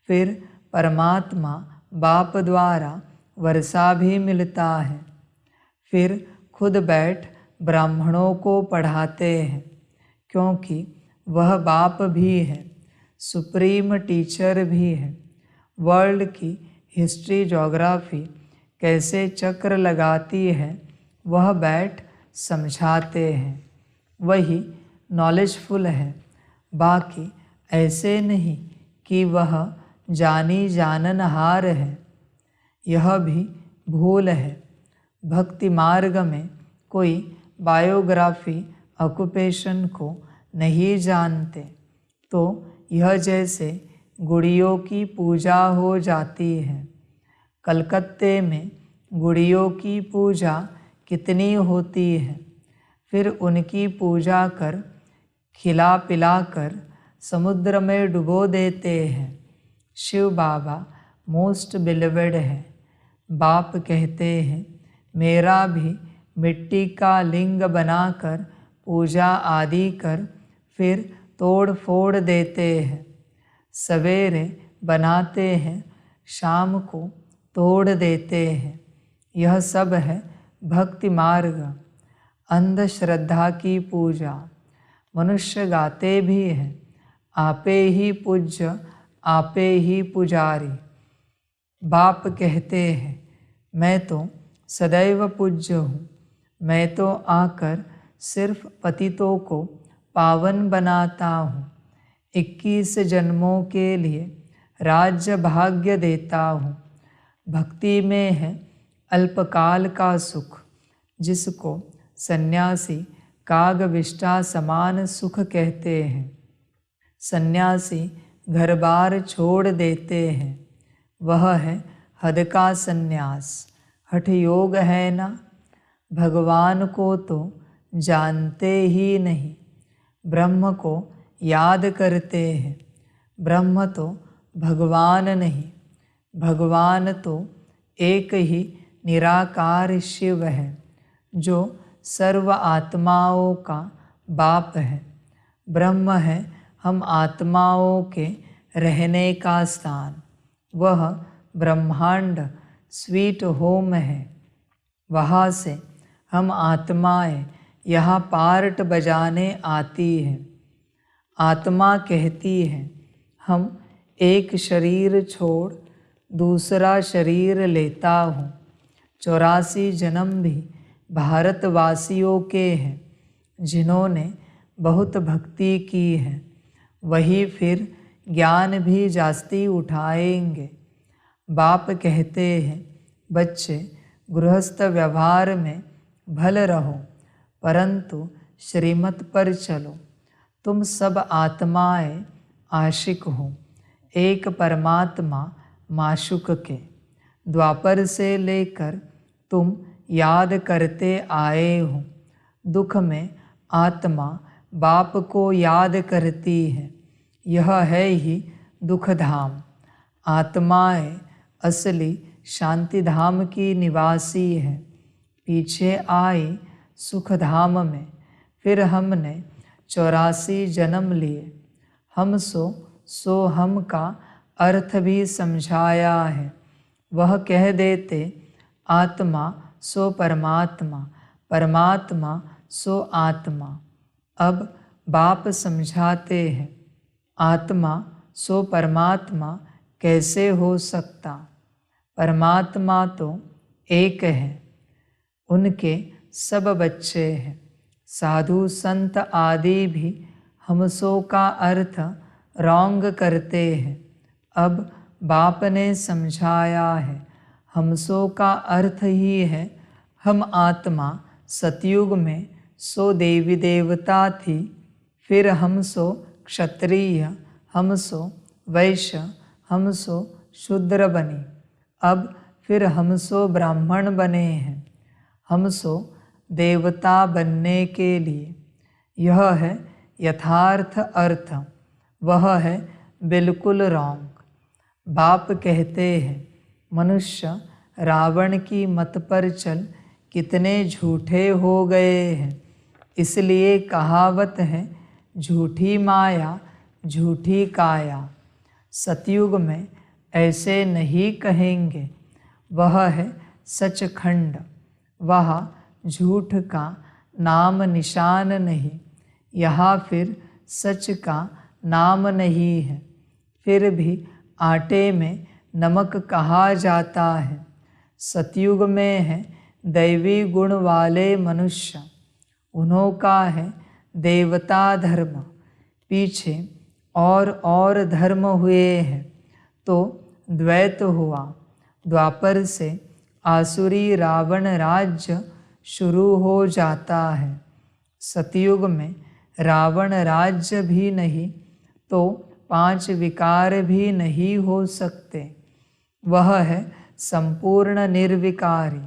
फिर परमात्मा बाप द्वारा वर्षा भी मिलता है। फिर खुद बैठ ब्राह्मणों को पढ़ाते हैं, क्योंकि वह बाप भी है, सुप्रीम टीचर भी है। वर्ल्ड की हिस्ट्री ज्योग्राफी कैसे चक्र लगाती है वह बैठ समझाते हैं। वही नॉलेजफुल है, बाकी ऐसे नहीं कि वह जानी जाननहार है। यह भी भूल है। भक्ति मार्ग में कोई बायोग्राफी ऑक्यूपेशन को नहीं जानते तो यह जैसे गुड़ियों की पूजा हो जाती है। कलकत्ते में गुड़ियों की पूजा कितनी होती है, फिर उनकी पूजा कर खिला पिला कर समुद्र में डुबो देते हैं। शिव बाबा मोस्ट बिलीवेड है। बाप कहते हैं मेरा भी मिट्टी का लिंग बनाकर पूजा आदि कर फिर तोड़ फोड़ देते हैं। सवेरे बनाते हैं, शाम को तोड़ देते हैं। यह सब है भक्ति मार्ग, अंधश्रद्धा की पूजा। मनुष्य गाते भी हैं आपे ही पूज्य आपे ही पुजारी। बाप कहते हैं मैं तो सदैव पूज्य हूँ, मैं तो आकर सिर्फ पतितों को पावन बनाता हूँ। 21 जन्मों के लिए राज्य भाग्य देता हूँ। भक्ति में है अल्पकाल का सुख, जिसको सन्यासी कागविष्ठा समान सुख कहते हैं। सन्यासी घर बार छोड़ देते हैं, वह है हद का सन्यास। हठ योग है ना? भगवान को तो जानते ही नहीं, ब्रह्म को याद करते हैं। ब्रह्म तो भगवान नहीं, भगवान तो एक ही निराकार शिव है, जो सर्व आत्माओं का बाप है। ब्रह्म है हम आत्माओं के रहने का स्थान। वह ब्रह्मांड स्वीट होम है। वहाँ से हम आत्माएं यहाँ पार्ट बजाने आती हैं। आत्मा कहती है हम एक शरीर छोड़ दूसरा शरीर लेता हूँ। 84 जन्म भी भारतवासियों के हैं, जिन्होंने बहुत भक्ति की है। वही फिर ज्ञान भी जास्ती उठाएंगे। बाप कहते हैं बच्चे गृहस्थ व्यवहार में भल रहो, परंतु श्रीमत पर चलो। तुम सब आत्माएं आशिक हो एक परमात्मा माशुक के। द्वापर से लेकर तुम याद करते आए हो। दुख में आत्मा बाप को याद करती है। यह है ही दुख धाम। आत्माएं असली शांति धाम की निवासी है। पीछे आई सुख धाम में, फिर हमने 84 जन्म लिए। हम सो हम का अर्थ भी समझाया है। वह कह देते आत्मा सो परमात्मा, परमात्मा सो आत्मा। अब बाप समझाते हैं आत्मा सो परमात्मा कैसे हो सकता? परमात्मा तो एक है, उनके सब बच्चे हैं। साधु संत आदि भी हमसो का अर्थ रॉन्ग करते हैं। अब बाप ने समझाया है, हमसो का अर्थ ही है हम आत्मा। सतयुग में सो देवी देवता थी, फिर हम सो क्षत्रिय, हम सो वैश्य, हम सो शूद्र बने। अब फिर हम सो ब्राह्मण बने हैं, हम सो देवता बनने के लिए। यह है यथार्थ अर्थ, वह है बिल्कुल रॉन्ग। बाप कहते हैं, मनुष्य रावण की मत पर चल कितने झूठे हो गए हैं। इसलिए कहावत है, झूठी माया झूठी काया। सतयुग में ऐसे नहीं कहेंगे, वह है सचखंड। वहाँ झूठ का नाम निशान नहीं, यहाँ फिर सच का नाम नहीं है। फिर भी आटे में नमक कहा जाता है। सतयुग में है दैवी गुण वाले मनुष्य, उन्हों का है देवता धर्म। पीछे और धर्म हुए हैं तो द्वैत हुआ। द्वापर से आसुरी रावण राज्य शुरू हो जाता है। सतयुग में रावण राज्य भी नहीं तो 5 विकार भी नहीं हो सकते। वह है संपूर्ण निर्विकारी।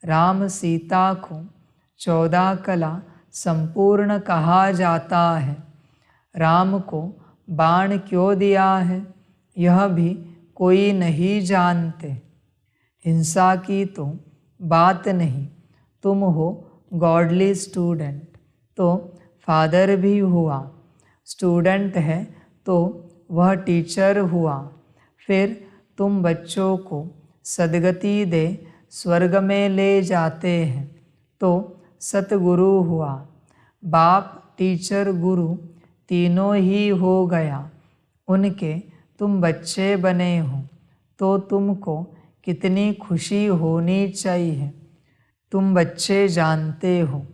राम सीता को 14 कला संपूर्ण कहा जाता है। राम को बाण क्यों दिया है, यह भी कोई नहीं जानते। हिंसा की तो बात नहीं, तुम हो गॉडली स्टूडेंट तो फादर भी हुआ। स्टूडेंट है तो वह टीचर हुआ। फिर तुम बच्चों को सद्गति दे स्वर्ग में ले जाते हैं तो सतगुरु हुआ। बाप टीचर गुरु तीनों ही हो गया। उनके तुम बच्चे बने हो तो तुमको कितनी खुशी होनी चाहिए। तुम बच्चे जानते हो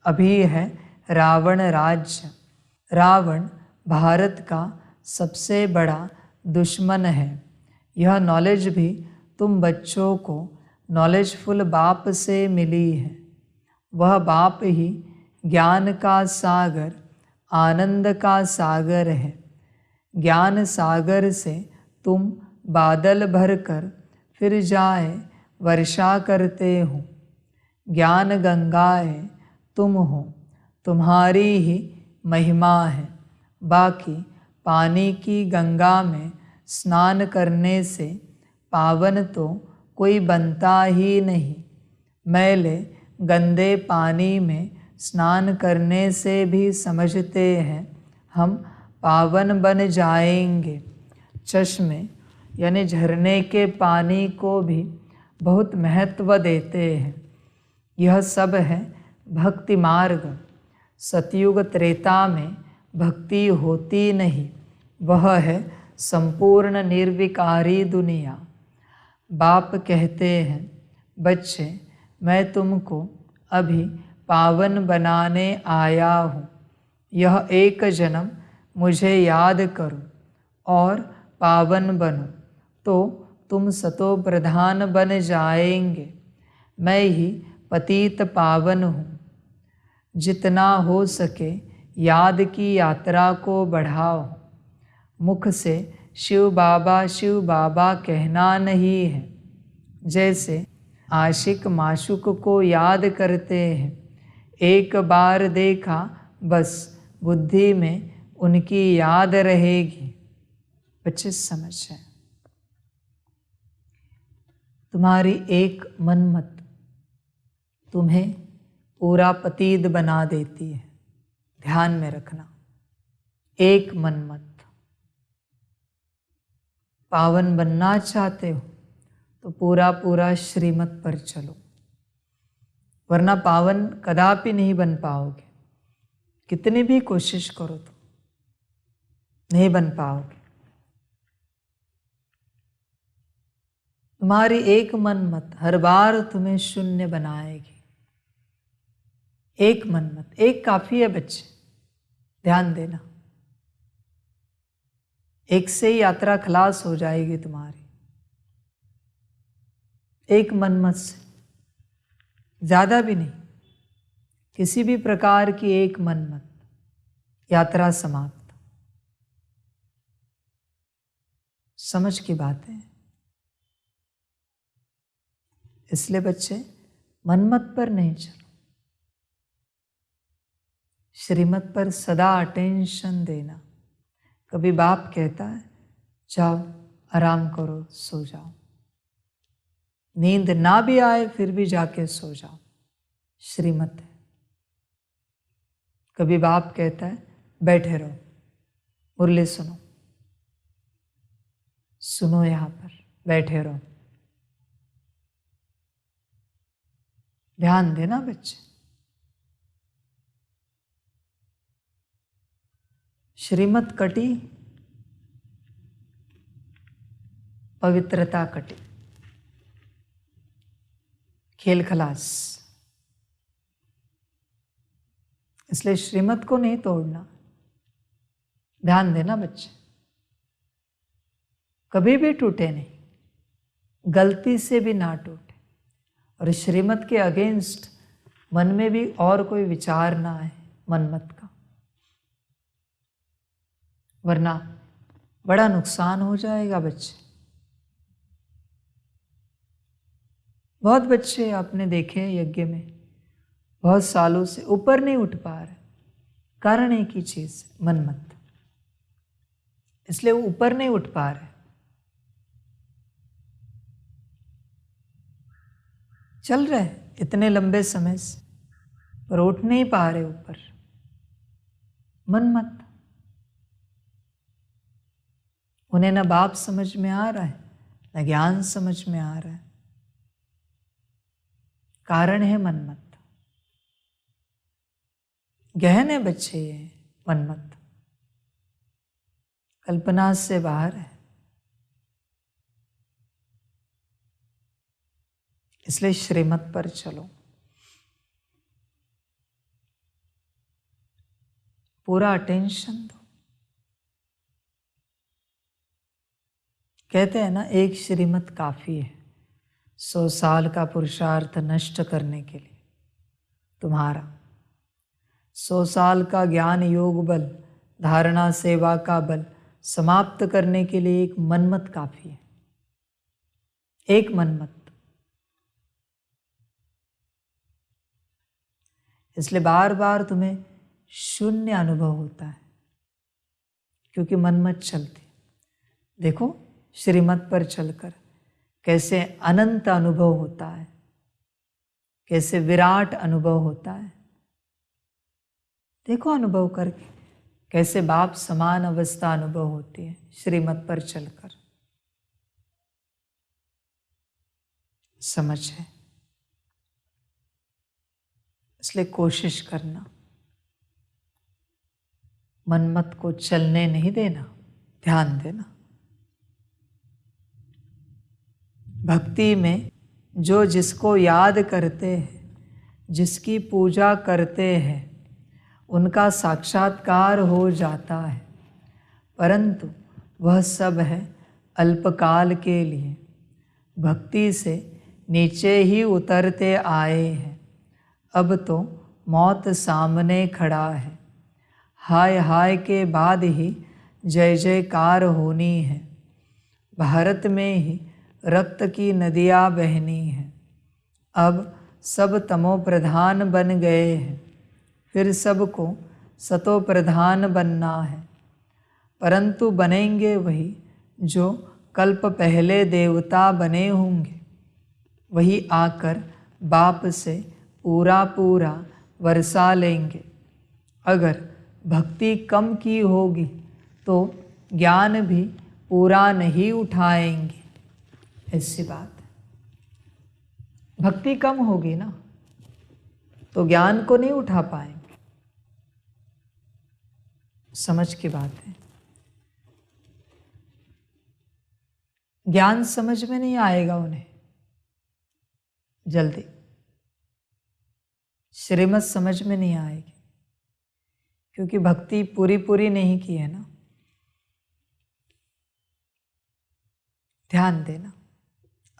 अभी है रावण राज्य। रावण भारत का सबसे बड़ा दुश्मन है। यह नॉलेज भी तुम बच्चों को नॉलेजफुल बाप से मिली है। वह बाप ही ज्ञान का सागर, आनंद का सागर है। ज्ञान सागर से तुम बादल भरकर फिर जाए वर्षा करते हो। ज्ञान गंगाएं तुम हो, तुम्हारी ही महिमा है। बाकी पानी की गंगा में स्नान करने से पावन तो कोई बनता ही नहीं। मैले गंदे पानी में स्नान करने से भी समझते हैं हम पावन बन जाएंगे। चश्मे यानी झरने के पानी को भी बहुत महत्व देते हैं। यह सब है भक्ति मार्ग। सतयुग त्रेता में भक्ति होती नहीं, वह है संपूर्ण निर्विकारी दुनिया। बाप कहते हैं, बच्चे मैं तुमको अभी पावन बनाने आया हूँ। यह एक जन्म मुझे याद करो और पावन बनो तो तुम सतो प्रधान बन जाएंगे। मैं ही पतित पावन हूँ। जितना हो सके याद की यात्रा को बढ़ाओ। मुख से शिव बाबा कहना नहीं है। जैसे आशिक माशुक को याद करते हैं, एक बार देखा बस बुद्धि में उनकी याद रहेगी। 25 समझ है। तुम्हारी एक मनमत तुम्हें पूरा पतित बना देती है। ध्यान में रखना, एक मनमत। पावन बनना चाहते हो तो पूरा श्रीमत पर चलो, वरना पावन कदापि नहीं बन पाओगे। कितनी भी कोशिश करो तो नहीं बन पाओगे। तुम्हारी एक मनमत हर बार तुम्हें शून्य बनाएगी। एक मनमत, एक काफी है बच्चे, ध्यान देना। एक से ही यात्रा खलास हो जाएगी तुम्हारी, एक मनमत से, ज़्यादा भी नहीं, किसी भी प्रकार की एक मनमत, यात्रा समाप्त। समझ की बात है। इसलिए बच्चे मनमत पर नहीं चलो, श्रीमत पर सदा अटेंशन देना। कभी बाप कहता है जाओ आराम करो, सो जाओ, नींद ना भी आए फिर भी जाके सो जाओ, श्रीमत है। कभी बाप कहता है बैठे रहो, मुरली सुनो, सुनो, यहां पर बैठे रहो। ध्यान देना बच्चे, श्रीमत कटी, पवित्रता कटी, खेल खलास। इसलिए श्रीमत को नहीं तोड़ना, ध्यान देना बच्चे, कभी भी टूटे नहीं, गलती से भी ना टूटे। और श्रीमत के अगेंस्ट मन में भी और कोई विचार ना आए मनमत का, वरना बड़ा नुकसान हो जाएगा बच्चे। बहुत बच्चे आपने देखे हैं यज्ञ में, बहुत सालों से ऊपर नहीं उठ पा रहे, कारण एक ही चीज, मनमत। इसलिए वो ऊपर नहीं उठ पा रहे, चल रहे इतने लंबे समय से, पर उठ नहीं पा रहे ऊपर, मनमत। उन्हें न बाप समझ में आ रहा है, न ज्ञान समझ में आ रहा है, कारण है मनमत। गहन है बच्चे ये मनमत, कल्पना से बाहर है। इसलिए श्रीमत पर चलो, पूरा अटेंशन दो। कहते हैं ना, एक श्रीमत काफी है 100 साल का पुरुषार्थ नष्ट करने के लिए। तुम्हारा 100 साल का ज्ञान योग बल, धारणा सेवा का बल समाप्त करने के लिए एक मनमत काफी है, एक मनमत। इसलिए बार बार तुम्हें शून्य अनुभव होता है, क्योंकि मनमत चलती। देखो श्रीमत पर चलकर कैसे अनंत अनुभव होता है, कैसे विराट अनुभव होता है। देखो अनुभव करके कैसे बाप समान अवस्था अनुभव होती है श्रीमत पर चलकर। समझ है। इसलिए कोशिश करना, मनमत को चलने नहीं देना, ध्यान देना। भक्ति में जो जिसको याद करते हैं, जिसकी पूजा करते हैं, उनका साक्षात्कार हो जाता है, परंतु वह सब है अल्पकाल के लिए। भक्ति से नीचे ही उतरते आए हैं, अब तो मौत सामने खड़ा है। हाय हाय के बाद ही जय जयकार होनी है। भारत में ही रक्त की नदियाँ बहनी हैं। अब सब तमो प्रधान बन गए हैं, फिर सबको सतो प्रधान बनना है। परंतु बनेंगे वही जो कल्प पहले देवता बने होंगे, वही आकर बाप से पूरा पूरा वर्षा लेंगे। अगर भक्ति कम की होगी तो ज्ञान भी पूरा नहीं उठाएंगे। ऐसी बात है, भक्ति कम होगी ना तो ज्ञान को नहीं उठा पाएंगे। समझ की बात है। ज्ञान समझ में नहीं आएगा उन्हें जल्दी, श्रीमत समझ में नहीं आएगी, क्योंकि भक्ति पूरी पूरी नहीं की है ना। ध्यान देना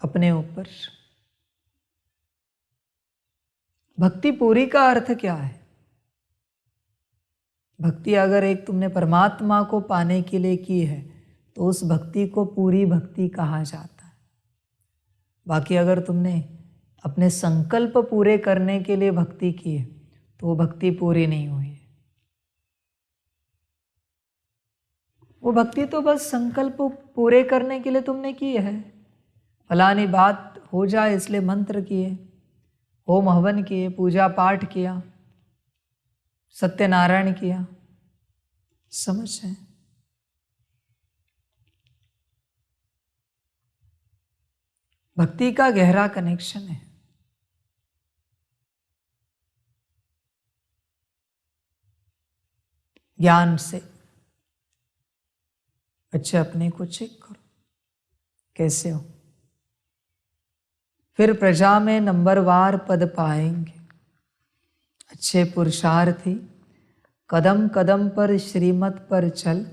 अपने ऊपर। भक्ति पूरी का अर्थ क्या है? भक्ति अगर एक तुमने परमात्मा को पाने के लिए की है तो उस भक्ति को पूरी भक्ति कहा जाता है। बाकी अगर तुमने अपने संकल्प पूरे करने के लिए भक्ति की है तो वो भक्ति पूरी नहीं हुई है। वो भक्ति तो बस संकल्प पूरे करने के लिए तुमने की है। फलानी बात हो जाए इसलिए मंत्र किए, होम हवन किए, पूजा पाठ किया, सत्यनारायण किया। समझ है? भक्ति का गहरा कनेक्शन है। ज्ञान से। अच्छा, अपने को चेक करो कैसे हो। फिर प्रजा में नंबरवार पद पाएंगे। अच्छे पुरुषार्थी कदम कदम पर श्रीमत पर चल,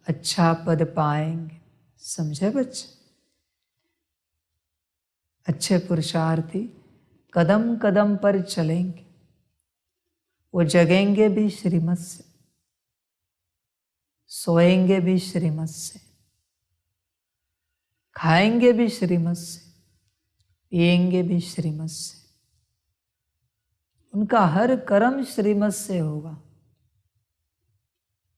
अच्छा पद पाएंगे। समझे बच्चे? अच्छे पुरुषार्थी कदम कदम पर चलेंगे, वो जगेंगे भी श्रीमत से, सोएंगे भी श्रीमत से, खाएंगे भी श्रीमत से, पिएंगे भी श्रीमत से। उनका हर कर्म श्रीमत से होगा।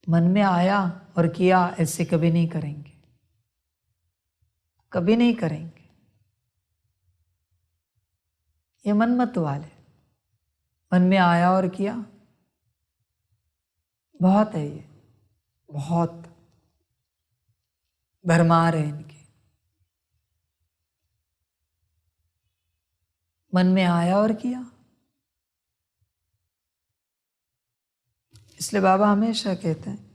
मन में आया और किया ऐसे कभी नहीं करेंगे, कभी नहीं करेंगे। ये मन मत वाले, मन में आया और किया, बहुत है ये, बहुत भरमार है इनके। मन में आया और किया। इसलिए बाबा हमेशा कहते हैं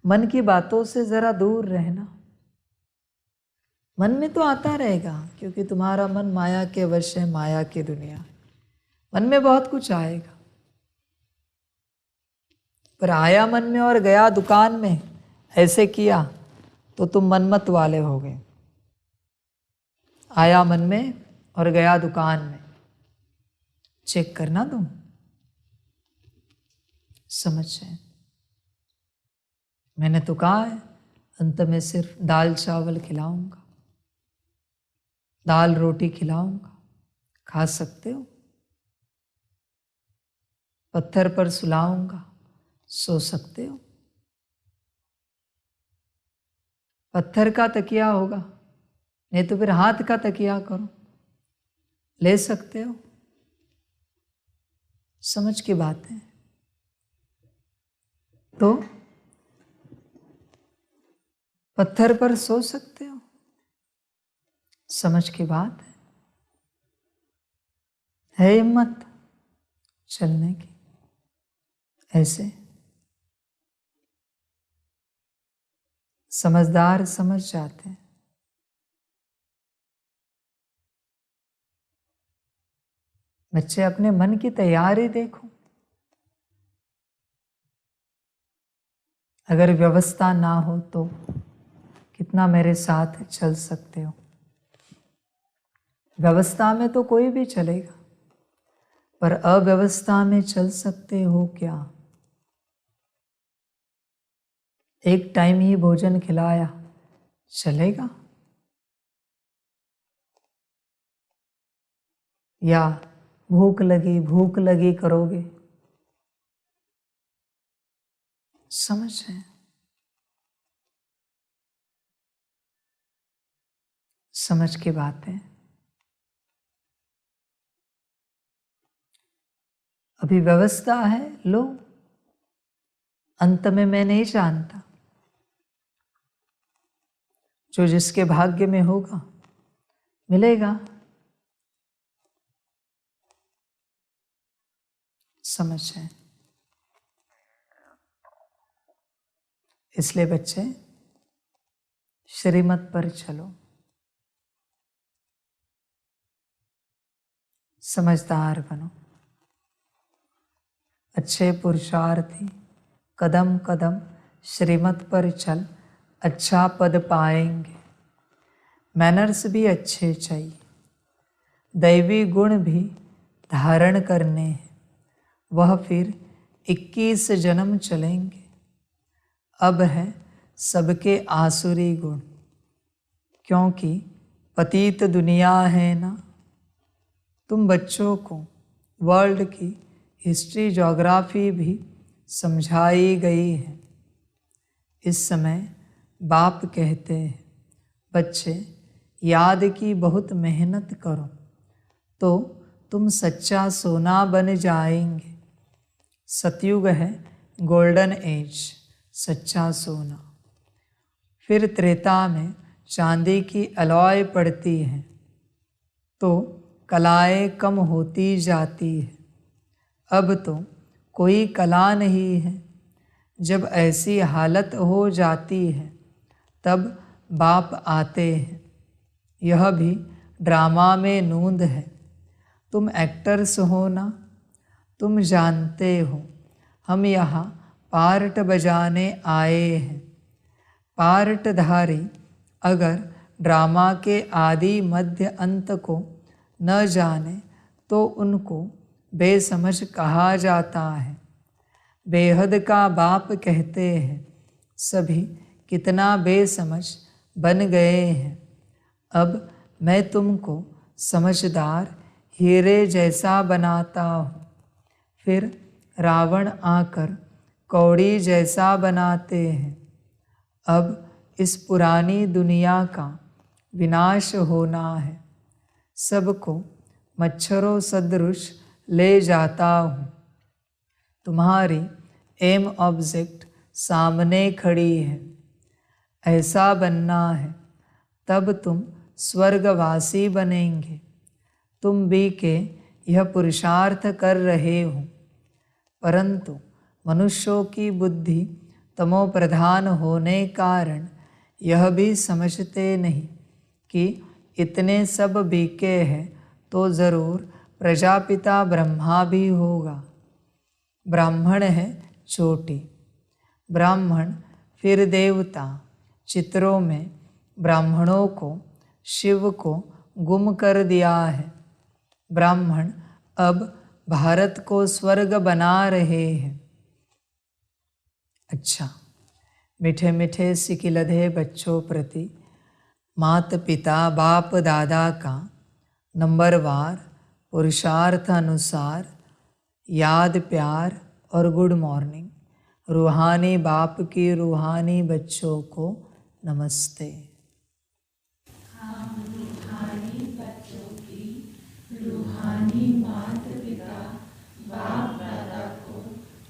मन की बातों से जरा दूर रहना। मन में तो आता रहेगा क्योंकि तुम्हारा मन माया के वश है, माया की दुनिया। मन में बहुत कुछ आएगा, पर आया मन में और गया दुकान में, ऐसे किया तो तुम मनमत वाले हो गए। आया मन में और गया दुकान में, चेक करना तुम। समझ है? मैंने तो कहा है अंत में सिर्फ दाल चावल खिलाऊंगा, दाल रोटी खिलाऊंगा, खा सकते हो। पत्थर पर सुलाऊंगा, सो सकते हो। पत्थर का तकिया होगा, नहीं तो फिर हाथ का तकिया करो, ले सकते हो। समझ की बात है। तो पत्थर पर सो सकते हो, समझ की बात है हिम्मत चलने की। ऐसे समझदार समझ जाते हैं। बच्चे अपने मन की तैयारी देखो। अगर व्यवस्था ना हो तो कितना मेरे साथ चल सकते हो। व्यवस्था में तो कोई भी चलेगा, पर अव्यवस्था में चल सकते हो क्या? एक टाइम ही भोजन खिलाया, चलेगा? या भूख लगी करोगे? समझ है? समझ की बात है। अभी व्यवस्था है, लो। अंत में मैं नहीं जानता, जो जिसके भाग्य में होगा मिलेगा। समझ है? इसलिए बच्चे श्रीमत पर चलो, समझदार बनो। अच्छे पुरुषार्थी कदम कदम श्रीमत पर चल, अच्छा पद पाएंगे। मैनर्स भी अच्छे चाहिए, दैवी गुण भी धारण करने हैं। वह फिर 21 जन्म चलेंगे। अब है सबके आसुरी गुण, क्योंकि पतित दुनिया है ना। तुम बच्चों को वर्ल्ड की हिस्ट्री ज्योग्राफी भी समझाई गई है। इस समय बाप कहते हैं, बच्चे याद की बहुत मेहनत करो तो तुम सच्चा सोना बन जाएंगे। सतयुग है गोल्डन एज, सच्चा सोना। फिर त्रेता में चांदी की अलॉय पड़ती है तो कलाएं कम होती जाती है। अब तो कोई कला नहीं है। जब ऐसी हालत हो जाती है तब बाप आते हैं। यह भी ड्रामा में नूंद है। तुम एक्टर्स हो ना, तुम जानते हो हम यहाँ पार्ट बजाने आए हैं। पार्टधारी अगर ड्रामा के आदि मध्य अंत को न जाने तो उनको बेसमझ कहा जाता है। बेहद का बाप कहते हैं, सभी कितना बेसमझ बन गए हैं। अब मैं तुमको समझदार हीरे जैसा बनाता हूँ। फिर रावण आकर कौड़ी जैसा बनाते हैं। अब इस पुरानी दुनिया का विनाश होना है। सबको मच्छरों सदृश ले जाता हूँ। तुम्हारी एम ऑब्जेक्ट सामने खड़ी है। ऐसा बनना है, तब तुम स्वर्गवासी बनेंगे। तुम भी के यह पुरुषार्थ कर रहे हो, परंतु मनुष्यों की बुद्धि तमोप्रधान होने कारण यह भी समझते नहीं कि इतने सब बीके हैं तो जरूर प्रजापिता ब्रह्मा भी होगा। ब्राह्मण है चोटी, ब्राह्मण फिर देवता। चित्रों में ब्राह्मणों को शिव को गुम कर दिया है। ब्राह्मण अब भारत को स्वर्ग बना रहे हैं। अच्छा, मीठे मीठे सिकिलधे बच्चों प्रति माता पिता बाप दादा का नंबरवार पुरुषार्थ अनुसार याद प्यार और गुड मॉर्निंग। रूहानी बाप की रूहानी बच्चों को नमस्ते। हम रूहानी बच्चों की रूहानी माता पिता बाप दादा को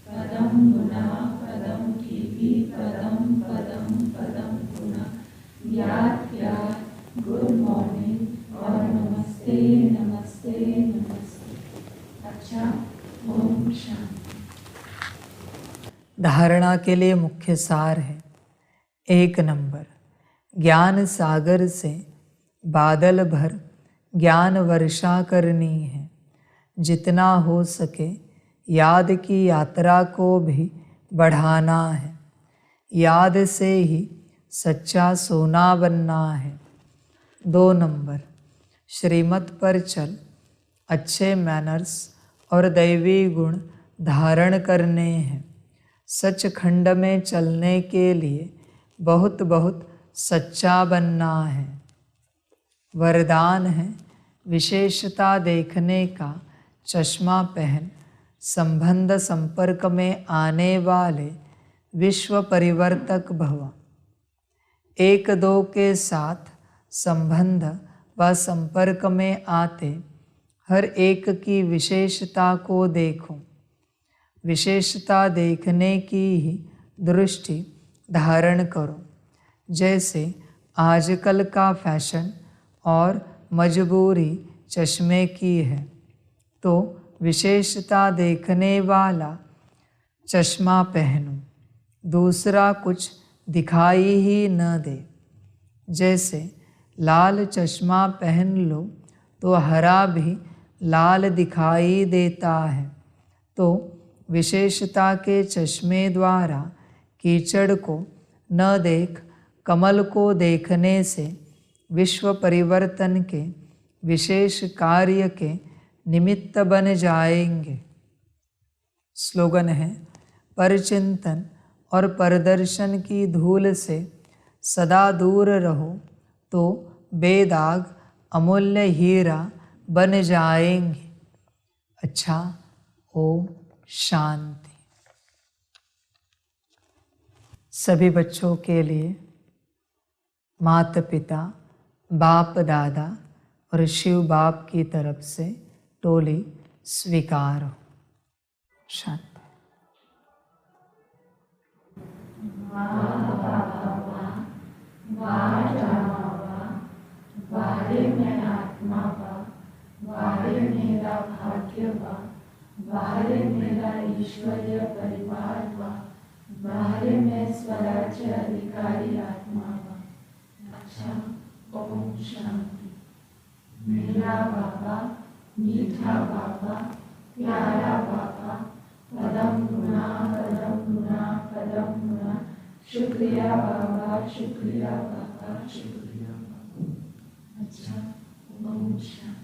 पदम गुना पदम की भी पदम पदम पदम गुना याद प्यार गुड मॉर्निंग और नमस्ते नमस्ते नमस्ते। अच्छा, ओम शांति। धारणा के लिए मुख्य सार है। 1 नंबर, ज्ञान सागर से बादल भर ज्ञान वर्षा करनी है। जितना हो सके याद की यात्रा को भी बढ़ाना है। याद से ही सच्चा सोना बनना है। 2 नंबर, श्रीमत पर चल अच्छे मैनर्स और दैवी गुण धारण करने हैं। सचखंड में चलने के लिए बहुत बहुत सच्चा बनना है। वरदान है विशेषता देखने का चश्मा पहन संबंध संपर्क में आने वाले विश्व परिवर्तक भव। 1-2 के साथ संबंध व संपर्क में आते हर एक की विशेषता को देखो। विशेषता देखने की ही दृष्टि धारण करो। जैसे आजकल का फैशन और मजबूरी चश्मे की है, तो विशेषता देखने वाला चश्मा पहनो, दूसरा कुछ दिखाई ही न दे। जैसे लाल चश्मा पहन लो तो हरा भी लाल दिखाई देता है, तो विशेषता के चश्मे द्वारा कीचड़ को न देख कमल को देखने से विश्व परिवर्तन के विशेष कार्य के निमित्त बन जाएंगे। स्लोगन है, परचिंतन और परदर्शन की धूल से सदा दूर रहो तो बेदाग अमूल्य हीरा बन जाएंगे। अच्छा, ओम शांति। सभी बच्चों के लिए माता पिता, बाप दादा और शिव बाप की तरफ से टोली स्वीकार हो। शांति। वारे में आत्मा बा, वारे मेरा भाग्य बा, वारे मेरा ईश्वरीय परिवार बा, वारे में स्वराज्य अधिकारी आत्मा बा। अच्छा, ओम शांति। मेरा बाबा, मीठा बाबा, प्यारा बाबा, पदम गुना पदम गुना पदम गुना, शुक्रिया बाबा, शुक्रिया बाबा, शुक्रिया बाबा। अच्छा, ओम शांति।